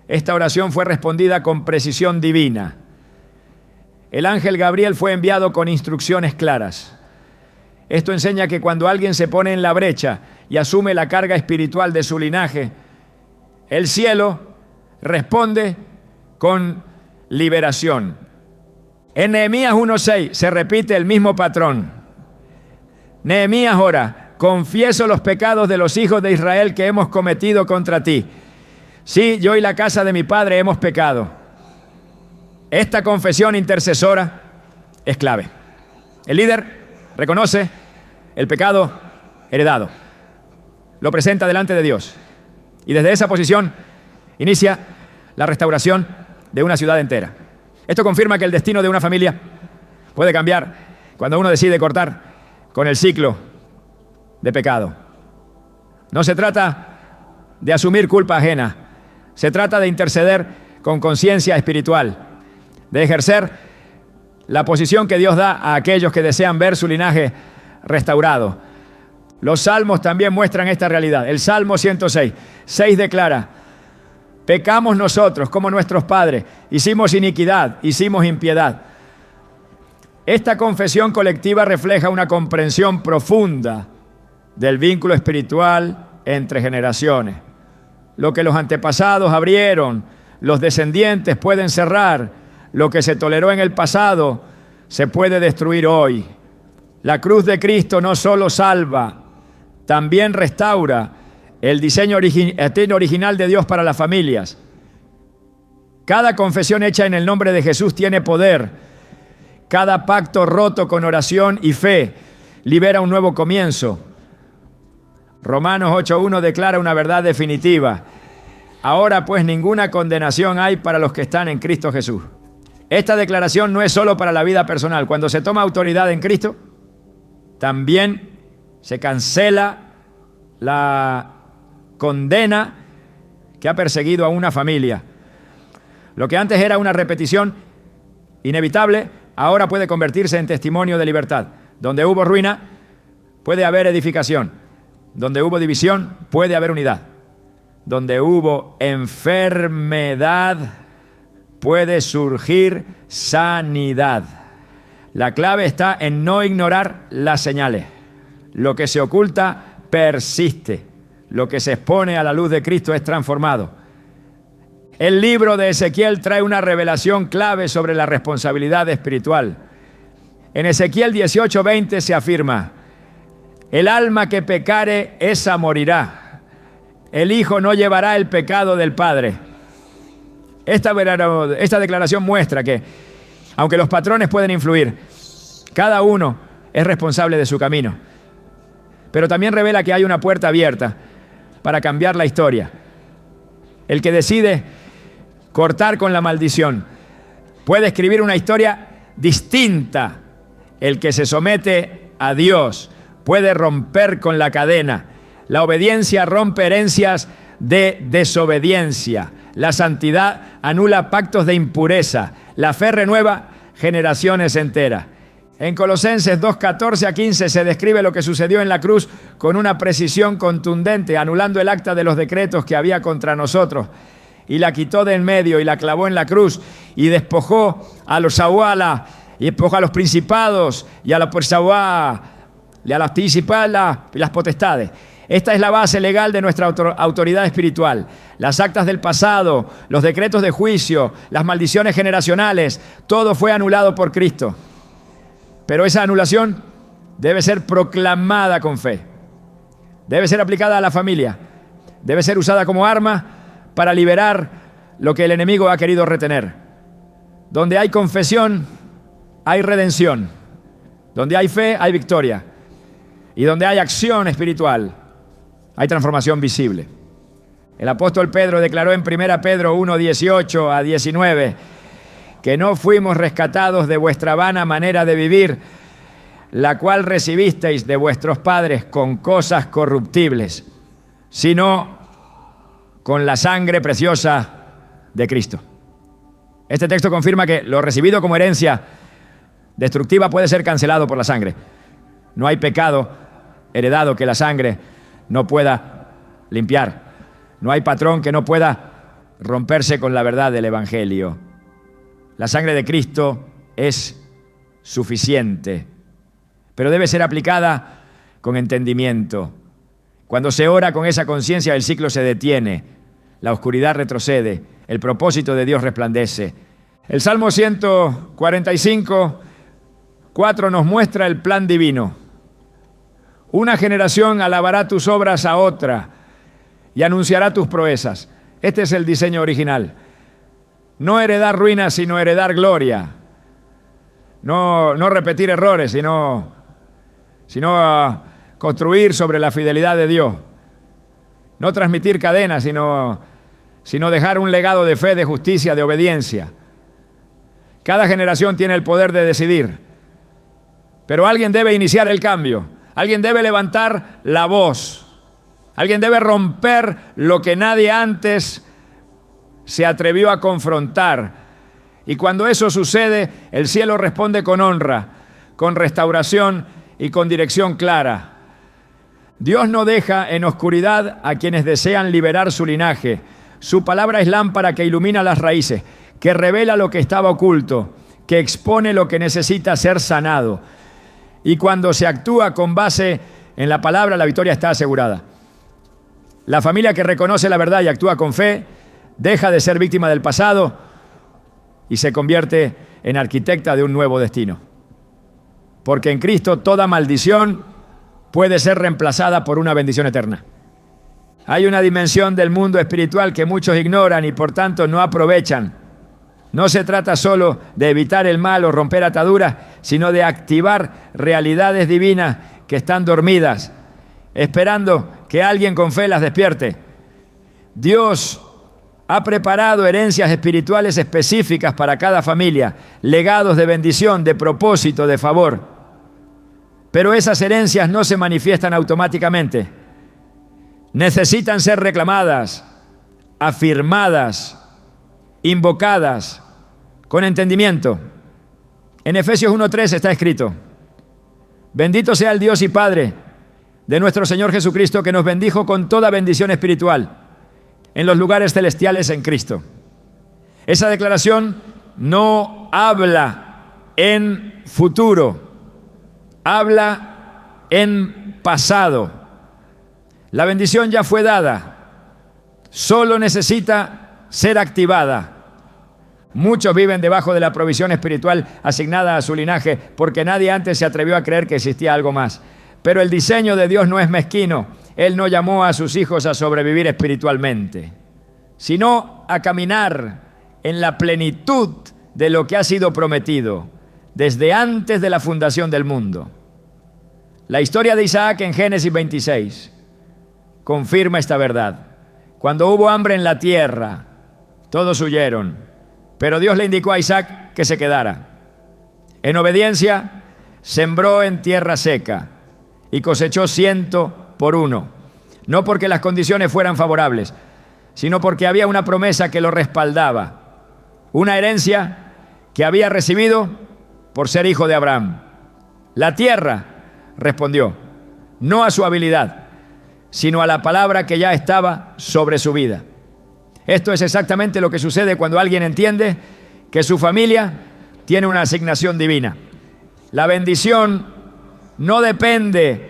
Esta oración fue respondida con precisión divina. El ángel Gabriel fue enviado con instrucciones claras. Esto enseña que cuando alguien se pone en la brecha y asume la carga espiritual de su linaje, el cielo responde con liberación. En Nehemías 1:6 se repite el mismo patrón. Nehemías ora: «Confieso los pecados de los hijos de Israel que hemos cometido contra ti. Sí, yo y la casa de mi padre hemos pecado». Esta confesión intercesora es clave. El líder reconoce el pecado heredado, lo presenta delante de Dios, y desde esa posición inicia la restauración de una ciudad entera. Esto confirma que el destino de una familia puede cambiar cuando uno decide cortar con el ciclo de pecado. No se trata de asumir culpa ajena, se trata de interceder con conciencia espiritual, de ejercer la posición que Dios da a aquellos que desean ver su linaje restaurado. Los salmos también muestran esta realidad. El Salmo 106:6 declara: «Pecamos nosotros como nuestros padres, hicimos iniquidad, hicimos impiedad». Esta confesión colectiva refleja una comprensión profunda del vínculo espiritual entre generaciones. Lo que los antepasados abrieron, los descendientes pueden cerrar. Lo que se toleró en el pasado se puede destruir hoy. La cruz de Cristo no solo salva, también restaura el diseño original de Dios para las familias. Cada confesión hecha en el nombre de Jesús tiene poder. Cada pacto roto con oración y fe libera un nuevo comienzo. Romanos 8:1 declara una verdad definitiva: «Ahora pues ninguna condenación hay para los que están en Cristo Jesús». Esta declaración no es solo para la vida personal. Cuando se toma autoridad en Cristo, también Se cancela la condena que ha perseguido a una familia. Lo que antes era una repetición inevitable, ahora puede convertirse en testimonio de libertad. Donde hubo ruina, puede haber edificación. Donde hubo división, puede haber unidad. Donde hubo enfermedad, puede surgir sanidad. La clave está en no ignorar las señales. Lo que se oculta persiste. Lo que se expone a la luz de Cristo es transformado. El libro de Ezequiel trae una revelación clave sobre la responsabilidad espiritual. En Ezequiel 18:20 se afirma: el alma que pecare, esa morirá. El hijo no llevará el pecado del padre. Esta declaración muestra que, aunque los patrones pueden influir, cada uno es responsable de su camino. Pero también revela que hay una puerta abierta para cambiar la historia. El que decide cortar con la maldición puede escribir una historia distinta. El que se somete a Dios puede romper con la cadena. La obediencia rompe herencias de desobediencia. La santidad anula pactos de impureza. La fe renueva generaciones enteras. En Colosenses 2:14-15 se describe lo que sucedió en la cruz con una precisión contundente, anulando el acta de los decretos que había contra nosotros. Y la quitó de en medio y la clavó en la cruz y despojó a los sahuala, y despojó a los principados y a los sahuá, y a las principalas y las potestades. Esta es la base legal de nuestra autoridad espiritual. Las actas del pasado, los decretos de juicio, las maldiciones generacionales, todo fue anulado por Cristo. Pero esa anulación debe ser proclamada con fe. Debe ser aplicada a la familia. Debe ser usada como arma para liberar lo que el enemigo ha querido retener. Donde hay confesión, hay redención. Donde hay fe, hay victoria. Y donde hay acción espiritual, hay transformación visible. El apóstol Pedro declaró en 1 Pedro 1:18-19 que no fuimos rescatados de vuestra vana manera de vivir, la cual recibisteis de vuestros padres con cosas corruptibles, sino con la sangre preciosa de Cristo. Este texto confirma que lo recibido como herencia destructiva puede ser cancelado por la sangre. No hay pecado heredado que la sangre no pueda limpiar. No hay patrón que no pueda romperse con la verdad del Evangelio. La sangre de Cristo es suficiente, pero debe ser aplicada con entendimiento. Cuando se ora con esa conciencia, el ciclo se detiene, la oscuridad retrocede, el propósito de Dios resplandece. El Salmo 145:4 nos muestra el plan divino. Una generación alabará tus obras a otra y anunciará tus proezas. Este es el diseño original. No heredar ruinas, sino heredar gloria. No repetir errores, sino construir sobre la fidelidad de Dios. No transmitir cadenas, sino dejar un legado de fe, de justicia, de obediencia. Cada generación tiene el poder de decidir, pero alguien debe iniciar el cambio. Alguien debe levantar la voz. Alguien debe romper lo que nadie antes se atrevió a confrontar. Y cuando eso sucede, el cielo responde con honra, con restauración y con dirección clara. Dios no deja en oscuridad a quienes desean liberar su linaje. Su palabra es lámpara que ilumina las raíces, que revela lo que estaba oculto, que expone lo que necesita ser sanado. Y cuando se actúa con base en la palabra, la victoria está asegurada. La familia que reconoce la verdad y actúa con fe, deja de ser víctima del pasado y se convierte en arquitecta de un nuevo destino. Porque en Cristo toda maldición puede ser reemplazada por una bendición eterna. Hay una dimensión del mundo espiritual que muchos ignoran y por tanto no aprovechan. No se trata solo de evitar el mal o romper ataduras, sino de activar realidades divinas que están dormidas, esperando que alguien con fe las despierte. Dios ha preparado herencias espirituales específicas para cada familia, legados de bendición, de propósito, de favor. Pero esas herencias no se manifiestan automáticamente. Necesitan ser reclamadas, afirmadas, invocadas, con entendimiento. En Efesios 1:3 está escrito: bendito sea el Dios y Padre de nuestro Señor Jesucristo, que nos bendijo con toda bendición espiritual en los lugares celestiales en Cristo. Esa declaración no habla en futuro, habla en pasado. La bendición ya fue dada, solo necesita ser activada. Muchos viven debajo de la provisión espiritual asignada a su linaje porque nadie antes se atrevió a creer que existía algo más. Pero el diseño de Dios no es mezquino. Él no llamó a sus hijos a sobrevivir espiritualmente, sino a caminar en la plenitud de lo que ha sido prometido desde antes de la fundación del mundo. La historia de Isaac en Génesis 26 confirma esta verdad. Cuando hubo hambre en la tierra, todos huyeron, pero Dios le indicó a Isaac que se quedara. En obediencia, sembró en tierra seca y cosechó 100 por 1, no porque las condiciones fueran favorables, sino porque había una promesa que lo respaldaba, una herencia que había recibido por ser hijo de Abraham. La tierra respondió, no a su habilidad, sino a la palabra que ya estaba sobre su vida. Esto es exactamente lo que sucede cuando alguien entiende que su familia tiene una asignación divina. La bendición no depende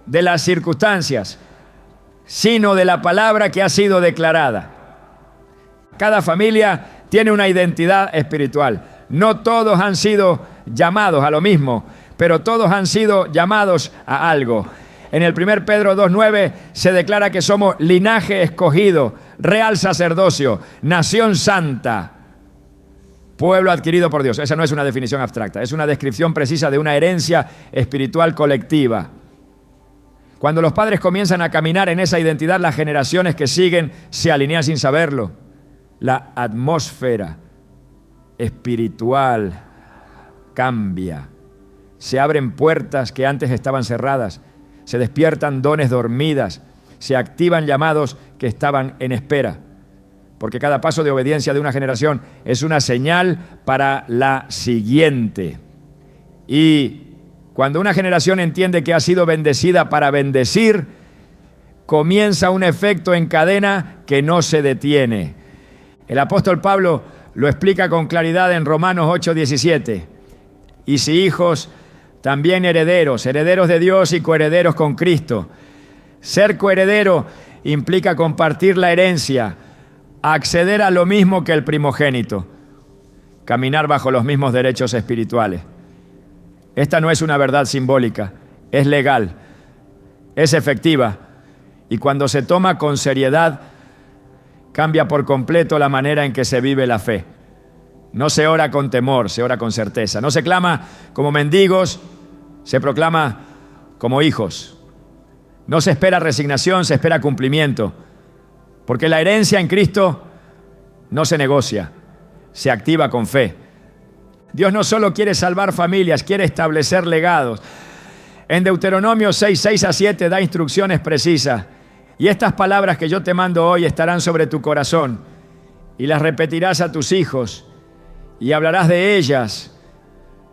de las circunstancias, sino de la palabra que ha sido declarada. Cada familia tiene una identidad espiritual. No todos han sido llamados a lo mismo, pero todos han sido llamados a algo. En el 1 Pedro 2:9 se declara que somos linaje escogido, real sacerdocio, nación santa, pueblo adquirido por Dios. Esa no es una definición abstracta, es una descripción precisa de una herencia espiritual colectiva. Cuando los padres comienzan a caminar en esa identidad, las generaciones que siguen se alinean sin saberlo. La atmósfera espiritual cambia. Se abren puertas que antes estaban cerradas. Se despiertan dones dormidas, se activan llamados que estaban en espera, porque cada paso de obediencia de una generación es una señal para la siguiente. Y cuando una generación entiende que ha sido bendecida para bendecir, comienza un efecto en cadena que no se detiene. El apóstol Pablo lo explica con claridad en Romanos 8:17. Y si hijos, también herederos, herederos de Dios y coherederos con Cristo. Ser coheredero implica compartir la herencia, acceder a lo mismo que el primogénito, caminar bajo los mismos derechos espirituales. Esta no es una verdad simbólica, es legal, es efectiva, y cuando se toma con seriedad, cambia por completo la manera en que se vive la fe. No se ora con temor, se ora con certeza. No se clama como mendigos, se proclama como hijos. No se espera resignación, se espera cumplimiento. Porque la herencia en Cristo no se negocia, se activa con fe. Dios no solo quiere salvar familias, quiere establecer legados. En Deuteronomio 6:6-7 da instrucciones precisas. Y estas palabras que yo te mando hoy estarán sobre tu corazón y las repetirás a tus hijos. Y hablarás de ellas,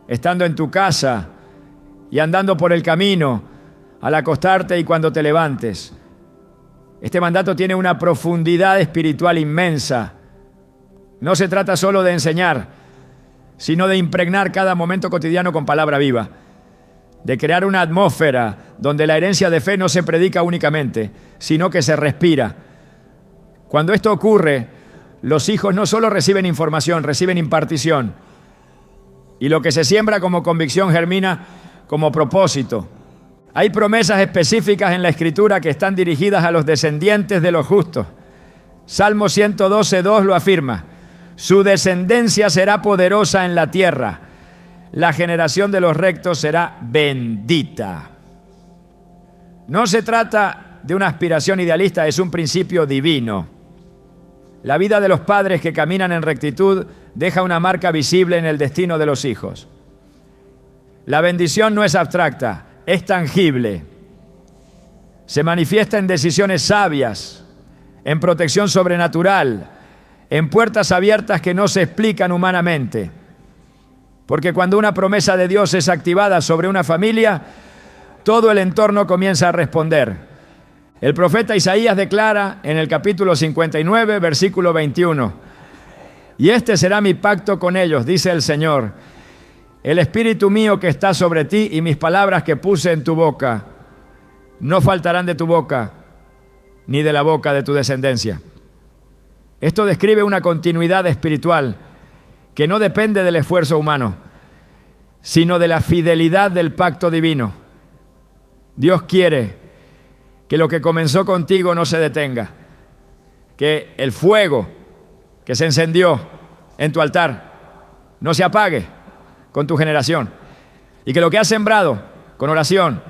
estando en tu casa y andando por el camino, al acostarte y cuando te levantes. Este mandato tiene una profundidad espiritual inmensa. No se trata solo de enseñar, sino de impregnar cada momento cotidiano con palabra viva, de crear una atmósfera donde la herencia de fe no se predica únicamente, sino que se respira. Cuando esto ocurre, los hijos no solo reciben información, reciben impartición. Y lo que se siembra como convicción germina como propósito. Hay promesas específicas en la Escritura que están dirigidas a los descendientes de los justos. Salmo 112:2 lo afirma. Su descendencia será poderosa en la tierra. La generación de los rectos será bendita. No se trata de una aspiración idealista, es un principio divino. La vida de los padres que caminan en rectitud deja una marca visible en el destino de los hijos. La bendición no es abstracta, es tangible. Se manifiesta en decisiones sabias, en protección sobrenatural, en puertas abiertas que no se explican humanamente. Porque cuando una promesa de Dios es activada sobre una familia, todo el entorno comienza a responder. El profeta Isaías declara en el capítulo 59, versículo 21, y este será mi pacto con ellos, dice el Señor, el espíritu mío que está sobre ti y mis palabras que puse en tu boca, no faltarán de tu boca, ni de la boca de tu descendencia. Esto describe una continuidad espiritual que no depende del esfuerzo humano, sino de la fidelidad del pacto divino. Dios quiere que lo que comenzó contigo no se detenga, que el fuego que se encendió en tu altar no se apague con tu generación, y que lo que has sembrado con oración,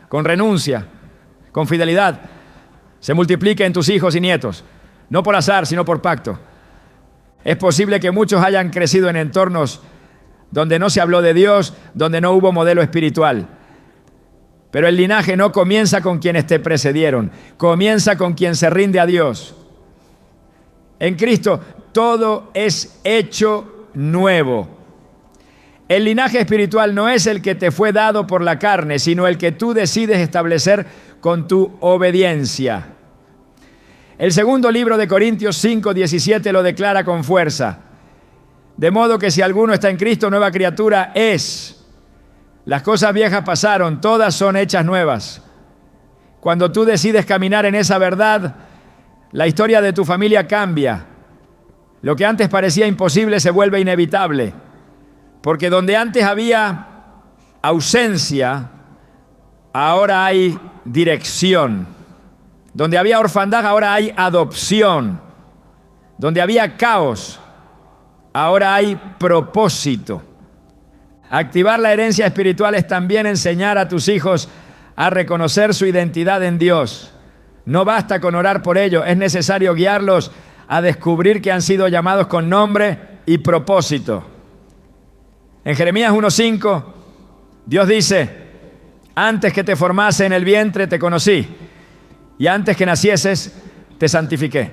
con renuncia, con fidelidad, se multiplique en tus hijos y nietos, no por azar, sino por pacto. Es posible que muchos hayan crecido en entornos donde no se habló de Dios, donde no hubo modelo espiritual. Pero el linaje no comienza con quienes te precedieron, comienza con quien se rinde a Dios. En Cristo todo es hecho nuevo. El linaje espiritual no es el que te fue dado por la carne, sino el que tú decides establecer con tu obediencia. El segundo libro de Corintios 5:17 lo declara con fuerza. De modo que si alguno está en Cristo, nueva criatura es. Las cosas viejas pasaron, todas son hechas nuevas. Cuando tú decides caminar en esa verdad, la historia de tu familia cambia. Lo que antes parecía imposible se vuelve inevitable. Porque donde antes había ausencia, ahora hay dirección. Donde había orfandad, ahora hay adopción. Donde había caos, ahora hay propósito. Activar la herencia espiritual es también enseñar a tus hijos a reconocer su identidad en Dios. No basta con orar por ello, es necesario guiarlos a descubrir que han sido llamados con nombre y propósito. En Jeremías 1:5, Dios dice: antes que te formase en el vientre te conocí, y antes que nacieses te santifiqué.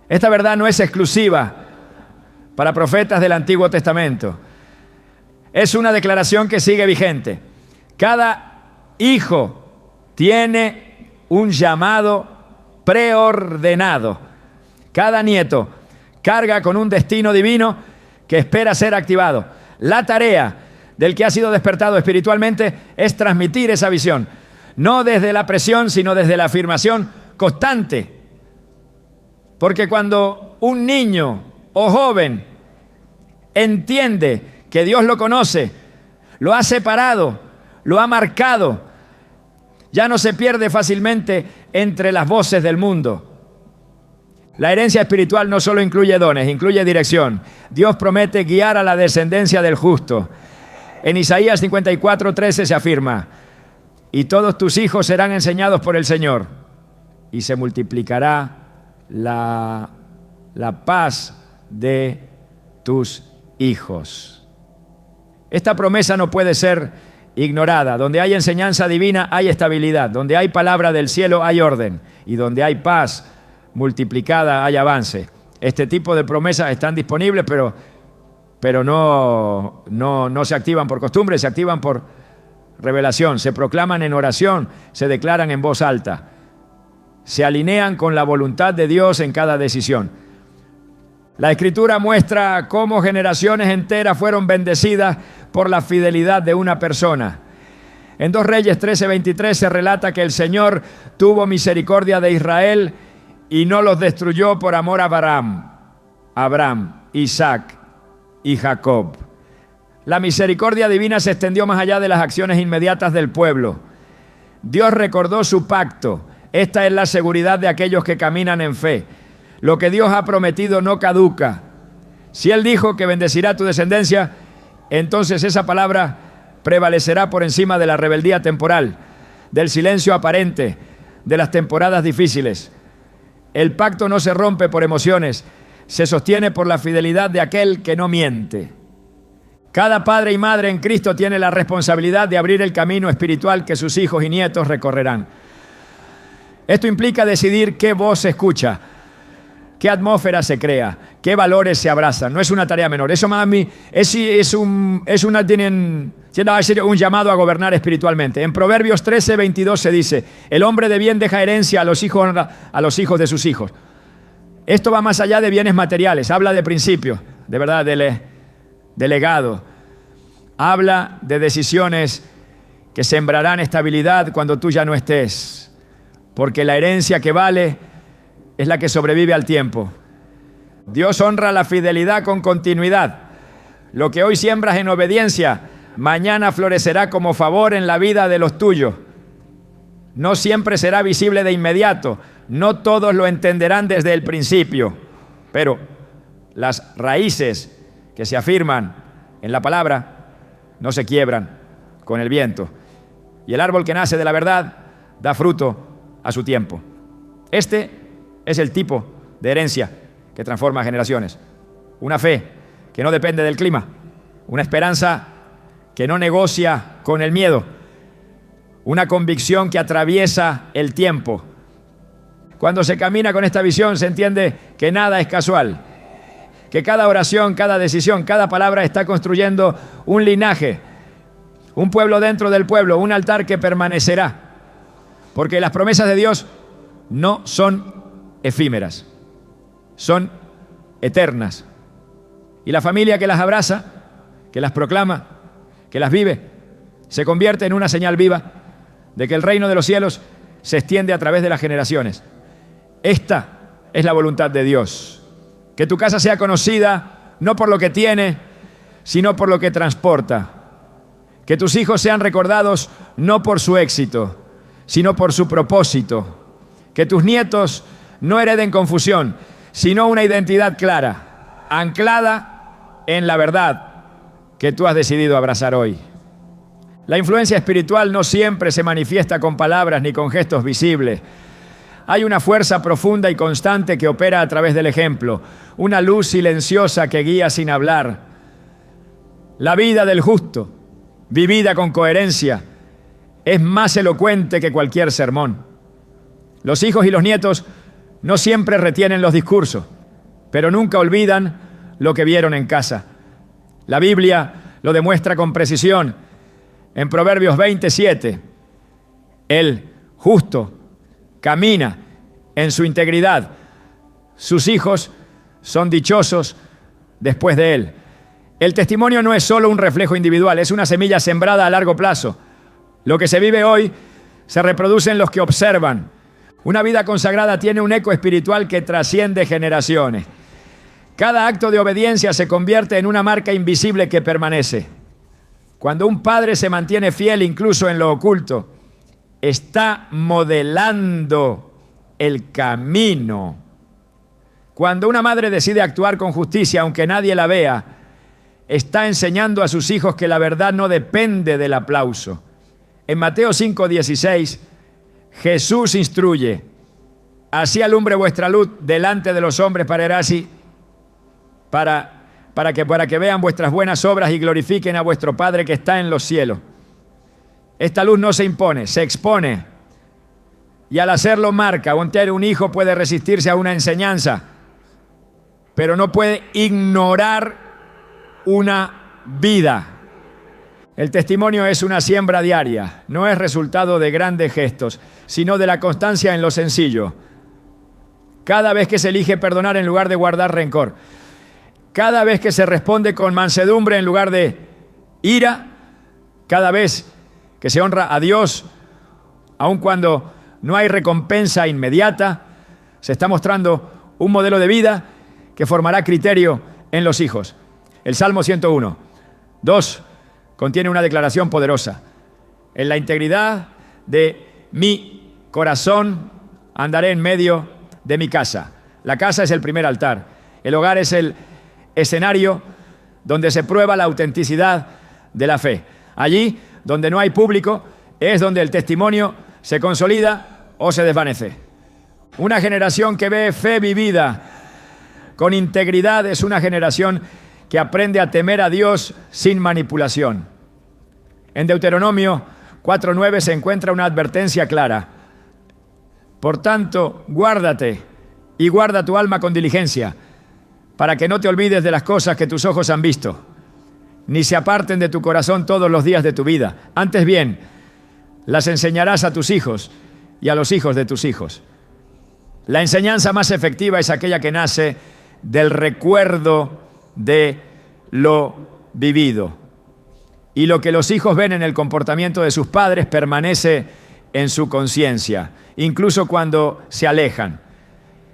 Esta verdad no es exclusiva para profetas del Antiguo Testamento. Es una declaración que sigue vigente. Cada hijo tiene un llamado preordenado. Cada nieto carga con un destino divino que espera ser activado. La tarea del que ha sido despertado espiritualmente es transmitir esa visión, no desde la presión, sino desde la afirmación constante. Porque cuando un niño o joven entiende que Dios lo conoce, lo ha separado, lo ha marcado, ya no se pierde fácilmente entre las voces del mundo. La herencia espiritual no solo incluye dones, incluye dirección. Dios promete guiar a la descendencia del justo. En Isaías 54:13 se afirma: y todos tus hijos serán enseñados por el Señor, y se multiplicará la paz de tus hijos. Esta promesa no puede ser ignorada. Donde hay enseñanza divina hay estabilidad. Donde hay palabra del cielo hay orden. Y donde hay paz multiplicada hay avance. Este tipo de promesas están disponibles, pero no se activan por costumbre, se activan por revelación. Se proclaman en oración, se declaran en voz alta. Se alinean con la voluntad de Dios en cada decisión. La Escritura muestra cómo generaciones enteras fueron bendecidas por la fidelidad de una persona. En 2 Reyes 13:23 se relata que el Señor tuvo misericordia de Israel y no los destruyó por amor a Abraham, Isaac y Jacob. La misericordia divina se extendió más allá de las acciones inmediatas del pueblo. Dios recordó su pacto. Esta es la seguridad de aquellos que caminan en fe. Lo que Dios ha prometido no caduca. Si Él dijo que bendecirá tu descendencia, entonces esa palabra prevalecerá por encima de la rebeldía temporal, del silencio aparente, de las temporadas difíciles. El pacto no se rompe por emociones, se sostiene por la fidelidad de aquel que no miente. Cada padre y madre en Cristo tiene la responsabilidad de abrir el camino espiritual que sus hijos y nietos recorrerán. Esto implica decidir qué voz se escucha, qué atmósfera se crea, qué valores se abrazan. No es una tarea menor. Eso, mami, tienen un llamado a gobernar espiritualmente. En Proverbios 13:22 se dice: el hombre de bien deja herencia a los hijos de sus hijos. Esto va más allá de bienes materiales. Habla de principios, de verdad, de legado. Habla de decisiones que sembrarán estabilidad cuando tú ya no estés. Porque la herencia que vale es la que sobrevive al tiempo. Dios honra la fidelidad con continuidad. Lo que hoy siembras en obediencia, mañana florecerá como favor en la vida de los tuyos. No siempre será visible de inmediato. No todos lo entenderán desde el principio. Pero las raíces que se afirman en la palabra no se quiebran con el viento. Y el árbol que nace de la verdad da fruto a su tiempo. Este es el tipo de herencia que transforma generaciones. Una fe que no depende del clima. Una esperanza que no negocia con el miedo. Una convicción que atraviesa el tiempo. Cuando se camina con esta visión se entiende que nada es casual. Que cada oración, cada decisión, cada palabra está construyendo un linaje. Un pueblo dentro del pueblo. Un altar que permanecerá. Porque las promesas de Dios no son efímeras, son eternas. Y la familia que las abraza, que las proclama, que las vive, se convierte en una señal viva de que el reino de los cielos se extiende a través de las generaciones. Esta es la voluntad de Dios. Que tu casa sea conocida no por lo que tiene, sino por lo que transporta. Que tus hijos sean recordados no por su éxito, sino por su propósito. Que tus nietos no hereden confusión, sino una identidad clara, anclada en la verdad que tú has decidido abrazar hoy. La influencia espiritual no siempre se manifiesta con palabras ni con gestos visibles. Hay una fuerza profunda y constante que opera a través del ejemplo, una luz silenciosa que guía sin hablar. La vida del justo, vivida con coherencia, es más elocuente que cualquier sermón. Los hijos y los nietos no siempre retienen los discursos, pero nunca olvidan lo que vieron en casa. La Biblia lo demuestra con precisión. En Proverbios 27, el justo camina en su integridad. Sus hijos son dichosos después de él. El testimonio no es solo un reflejo individual, es una semilla sembrada a largo plazo. Lo que se vive hoy se reproduce en los que observan. Una vida consagrada tiene un eco espiritual que trasciende generaciones. Cada acto de obediencia se convierte en una marca invisible que permanece. Cuando un padre se mantiene fiel incluso en lo oculto, está modelando el camino. Cuando una madre decide actuar con justicia, aunque nadie la vea, está enseñando a sus hijos que la verdad no depende del aplauso. En Mateo 5:16, Jesús instruye: así alumbre vuestra luz delante de los hombres para que vean vuestras buenas obras y glorifiquen a vuestro Padre que está en los cielos. Esta luz no se impone, se expone. Y al hacerlo marca. Un hijo puede resistirse a una enseñanza, pero no puede ignorar una vida. El testimonio es una siembra diaria, no es resultado de grandes gestos, sino de la constancia en lo sencillo. Cada vez que se elige perdonar en lugar de guardar rencor, cada vez que se responde con mansedumbre en lugar de ira, cada vez que se honra a Dios, aun cuando no hay recompensa inmediata, se está mostrando un modelo de vida que formará criterio en los hijos. El Salmo 101:2 contiene una declaración poderosa. En la integridad de mi corazón andaré en medio de mi casa. La casa es el primer altar. El hogar es el escenario donde se prueba la autenticidad de la fe. Allí, donde no hay público, es donde el testimonio se consolida o se desvanece. Una generación que ve fe vivida con integridad es una generación que aprende a temer a Dios sin manipulación. En Deuteronomio 4:9 se encuentra una advertencia clara. Por tanto, guárdate y guarda tu alma con diligencia, para que no te olvides de las cosas que tus ojos han visto, ni se aparten de tu corazón todos los días de tu vida. Antes bien, las enseñarás a tus hijos y a los hijos de tus hijos. La enseñanza más efectiva es aquella que nace del recuerdo de lo vivido. Y lo que los hijos ven en el comportamiento de sus padres permanece en su conciencia, incluso cuando se alejan.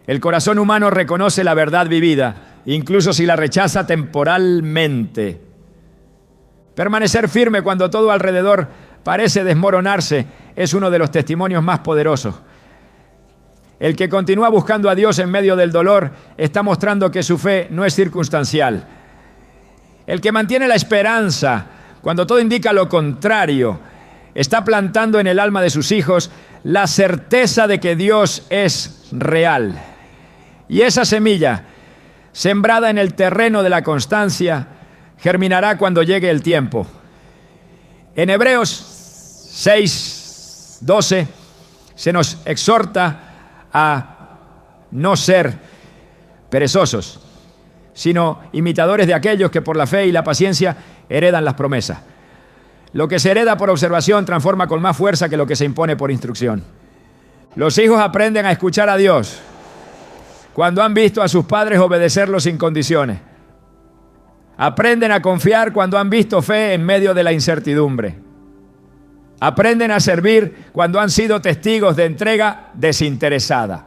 El corazón humano reconoce la verdad vivida, incluso si la rechaza temporalmente. Permanecer firme cuando todo alrededor parece desmoronarse es uno de los testimonios más poderosos. El que continúa buscando a Dios en medio del dolor está mostrando que su fe no es circunstancial. El que mantiene la esperanza cuando todo indica lo contrario está plantando en el alma de sus hijos la certeza de que Dios es real. Y esa semilla, sembrada en el terreno de la constancia, germinará cuando llegue el tiempo. En Hebreos 6:12 se nos exhorta a no ser perezosos, sino imitadores de aquellos que por la fe y la paciencia heredan las promesas. Lo que se hereda por observación transforma con más fuerza que lo que se impone por instrucción. Los hijos aprenden a escuchar a Dios cuando han visto a sus padres obedecerlo sin condiciones. Aprenden a confiar cuando han visto fe en medio de la incertidumbre. Aprenden a servir cuando han sido testigos de entrega desinteresada.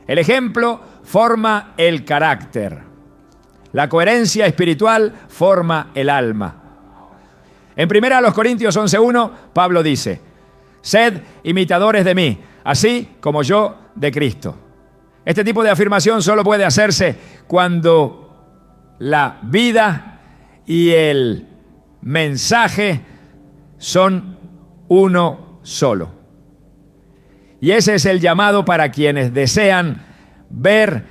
El ejemplo forma el carácter. La coherencia espiritual forma el alma. En 1 Corintios 11:1, Pablo dice: sed imitadores de mí, así como yo de Cristo. Este tipo de afirmación solo puede hacerse cuando la vida y el mensaje son uno solo. Y ese es el llamado para quienes desean ver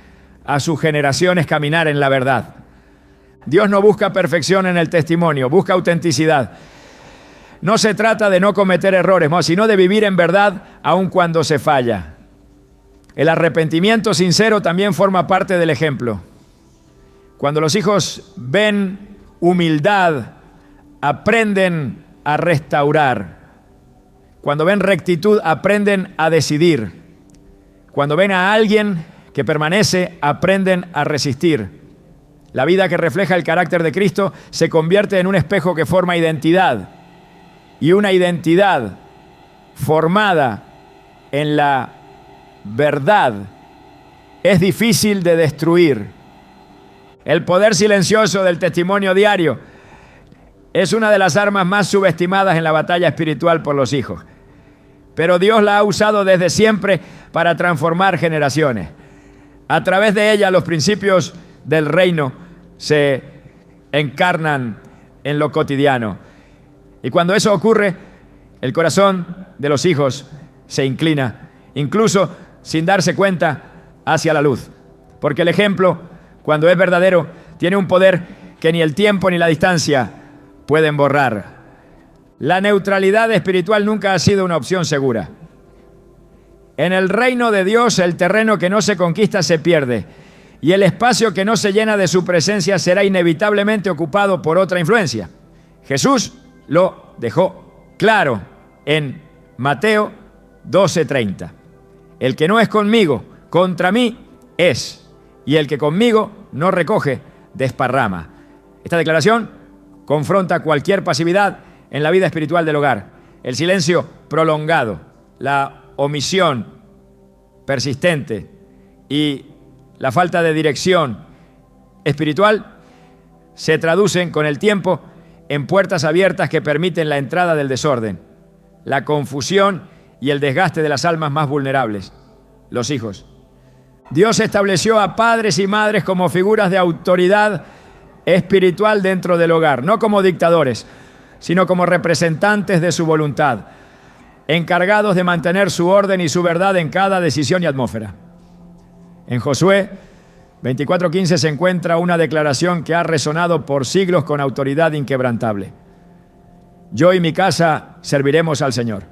a sus generaciones caminar en la verdad. Dios no busca perfección en el testimonio, busca autenticidad. No se trata de no cometer errores, sino de vivir en verdad aun cuando se falla. El arrepentimiento sincero también forma parte del ejemplo. Cuando los hijos ven humildad, aprenden a restaurar. Cuando ven rectitud, aprenden a decidir. Cuando ven a alguien que permanece, aprenden a resistir. La vida que refleja el carácter de Cristo se convierte en un espejo que forma identidad. Y una identidad formada en la verdad es difícil de destruir. El poder silencioso del testimonio diario es una de las armas más subestimadas en la batalla espiritual por los hijos. Pero Dios la ha usado desde siempre para transformar generaciones. A través de ella los principios del reino se encarnan en lo cotidiano. Y cuando eso ocurre, el corazón de los hijos se inclina, incluso sin darse cuenta, hacia la luz. Porque el ejemplo, cuando es verdadero, tiene un poder que ni el tiempo ni la distancia pueden borrar. La neutralidad espiritual nunca ha sido una opción segura. En el reino de Dios, el terreno que no se conquista se pierde, y el espacio que no se llena de su presencia será inevitablemente ocupado por otra influencia. Jesús lo dejó claro en Mateo 12:30. El que no es conmigo, contra mí es, y el que conmigo no recoge, desparrama. Esta declaración confronta cualquier pasividad en la vida espiritual del hogar. El silencio prolongado, la omisión persistente y la falta de dirección espiritual se traducen con el tiempo en puertas abiertas que permiten la entrada del desorden, la confusión y el desgaste de las almas más vulnerables, los hijos. Dios estableció a padres y madres como figuras de autoridad espiritual dentro del hogar, no como dictadores, sino como representantes de su voluntad, encargados de mantener su orden y su verdad en cada decisión y atmósfera. En Josué 24:15 se encuentra una declaración que ha resonado por siglos con autoridad inquebrantable. Yo y mi casa serviremos al Señor.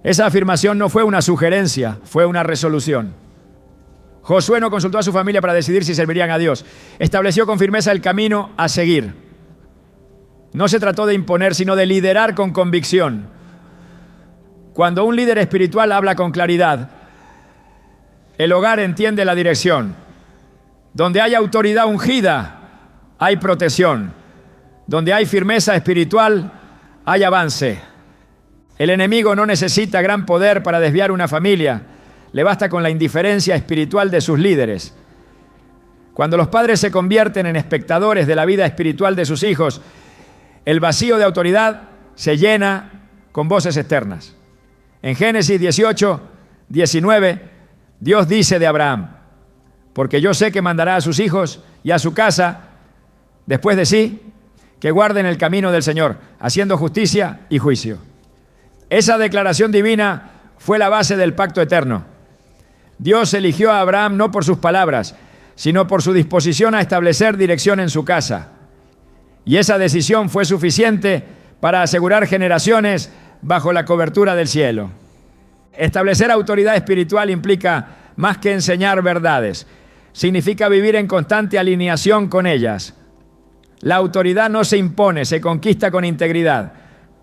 Esa afirmación no fue una sugerencia, fue una resolución. Josué no consultó a su familia para decidir si servirían a Dios. Estableció con firmeza el camino a seguir. No se trató de imponer, sino de liderar con convicción. Cuando un líder espiritual habla con claridad, el hogar entiende la dirección. Donde hay autoridad ungida, hay protección. Donde hay firmeza espiritual, hay avance. El enemigo no necesita gran poder para desviar una familia. Le basta con la indiferencia espiritual de sus líderes. Cuando los padres se convierten en espectadores de la vida espiritual de sus hijos, el vacío de autoridad se llena con voces externas. En Génesis 18:19, Dios dice de Abraham: porque yo sé que mandará a sus hijos y a su casa después de sí, que guarden el camino del Señor, haciendo justicia y juicio. Esa declaración divina fue la base del pacto eterno. Dios eligió a Abraham no por sus palabras, sino por su disposición a establecer dirección en su casa. Y esa decisión fue suficiente para asegurar generaciones bajo la cobertura del cielo. Establecer autoridad espiritual implica más que enseñar verdades. Significa vivir en constante alineación con ellas. La autoridad no se impone, se conquista con integridad.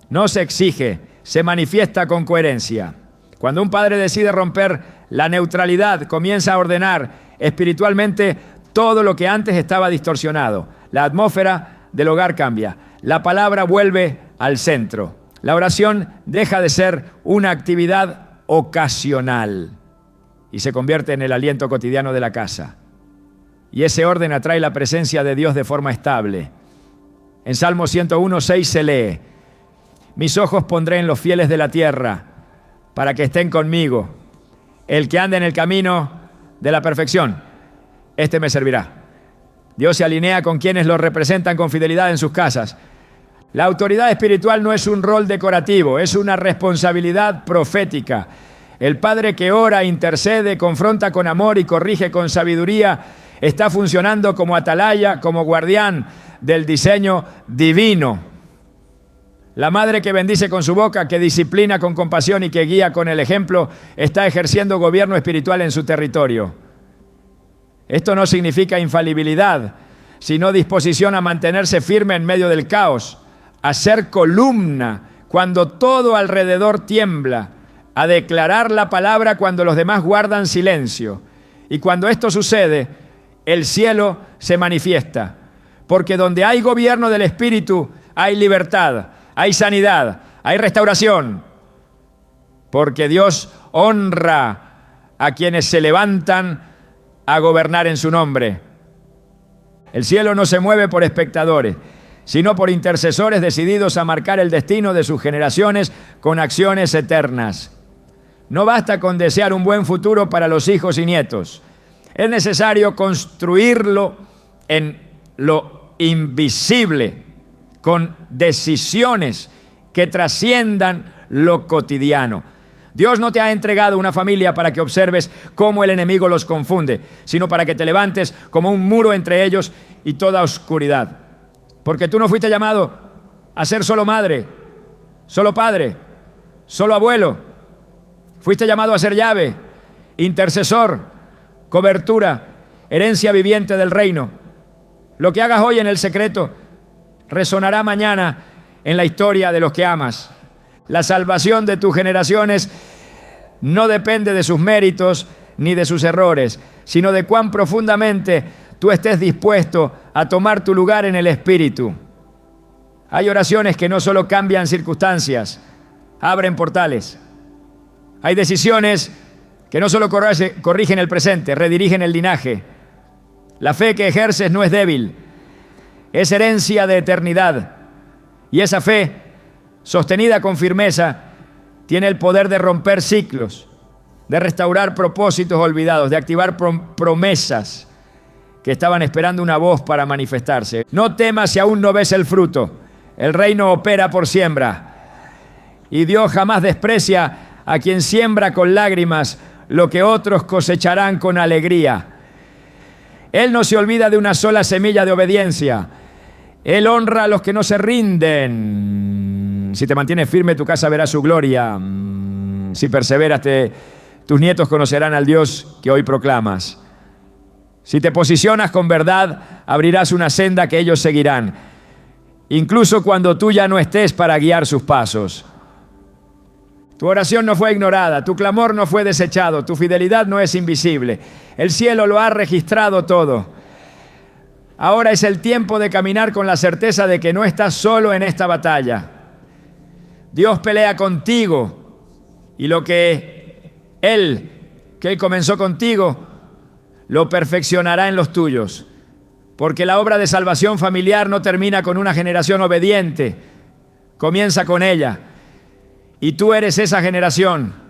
No se exige, se manifiesta con coherencia. Cuando un padre decide romper la neutralidad, comienza a ordenar espiritualmente todo lo que antes estaba distorsionado. La atmósfera del hogar cambia. La palabra vuelve al centro. La oración deja de ser una actividad ocasional y se convierte en el aliento cotidiano de la casa. Y ese orden atrae la presencia de Dios de forma estable. En Salmo 101:6 se lee: mis ojos pondré en los fieles de la tierra, para que estén conmigo. El que ande en el camino de la perfección, este me servirá. Dios se alinea con quienes lo representan con fidelidad en sus casas. La autoridad espiritual no es un rol decorativo, es una responsabilidad profética. El padre que ora, intercede, confronta con amor y corrige con sabiduría, está funcionando como atalaya, como guardián del diseño divino. La madre que bendice con su boca, que disciplina con compasión y que guía con el ejemplo, está ejerciendo gobierno espiritual en su territorio. Esto no significa infalibilidad, sino disposición a mantenerse firme en medio del caos, a ser columna cuando todo alrededor tiembla, a declarar la palabra cuando los demás guardan silencio. Y cuando esto sucede, el cielo se manifiesta, porque donde hay gobierno del Espíritu hay libertad, hay sanidad, hay restauración, porque Dios honra a quienes se levantan a gobernar en su nombre. El cielo no se mueve por espectadores, sino por intercesores decididos a marcar el destino de sus generaciones con acciones eternas. No basta con desear un buen futuro para los hijos y nietos. Es necesario construirlo en lo invisible, con decisiones que trasciendan lo cotidiano. Dios no te ha entregado una familia para que observes cómo el enemigo los confunde, sino para que te levantes como un muro entre ellos y toda oscuridad. Porque tú no fuiste llamado a ser solo madre, solo padre, solo abuelo. Fuiste llamado a ser llave, intercesor, cobertura, herencia viviente del reino. Lo que hagas hoy en el secreto resonará mañana en la historia de los que amas. La salvación de tus generaciones no depende de sus méritos ni de sus errores, sino de cuán profundamente tú estés dispuesto a tomar tu lugar en el Espíritu. Hay oraciones que no solo cambian circunstancias, abren portales. Hay decisiones que no solo corrigen el presente, redirigen el linaje. La fe que ejerces no es débil, es herencia de eternidad. Y esa fe, sostenida con firmeza, tiene el poder de romper ciclos, de restaurar propósitos olvidados, de activar promesas que estaban esperando una voz para manifestarse. No temas si aún no ves el fruto. El reino opera por siembra. Y Dios jamás desprecia a quien siembra con lágrimas lo que otros cosecharán con alegría. Él no se olvida de una sola semilla de obediencia. Él honra a los que no se rinden. Si te mantienes firme, tu casa verá su gloria. Si perseveras, tus nietos conocerán al Dios que hoy proclamas. Si te posicionas con verdad, abrirás una senda que ellos seguirán, incluso cuando tú ya no estés para guiar sus pasos. Tu oración no fue ignorada, tu clamor no fue desechado, tu fidelidad no es invisible. El cielo lo ha registrado todo. Ahora es el tiempo de caminar con la certeza de que no estás solo en esta batalla. Dios pelea contigo y lo que Él comenzó contigo, lo perfeccionará en los tuyos. Porque la obra de salvación familiar no termina con una generación obediente, comienza con ella. Y tú eres esa generación.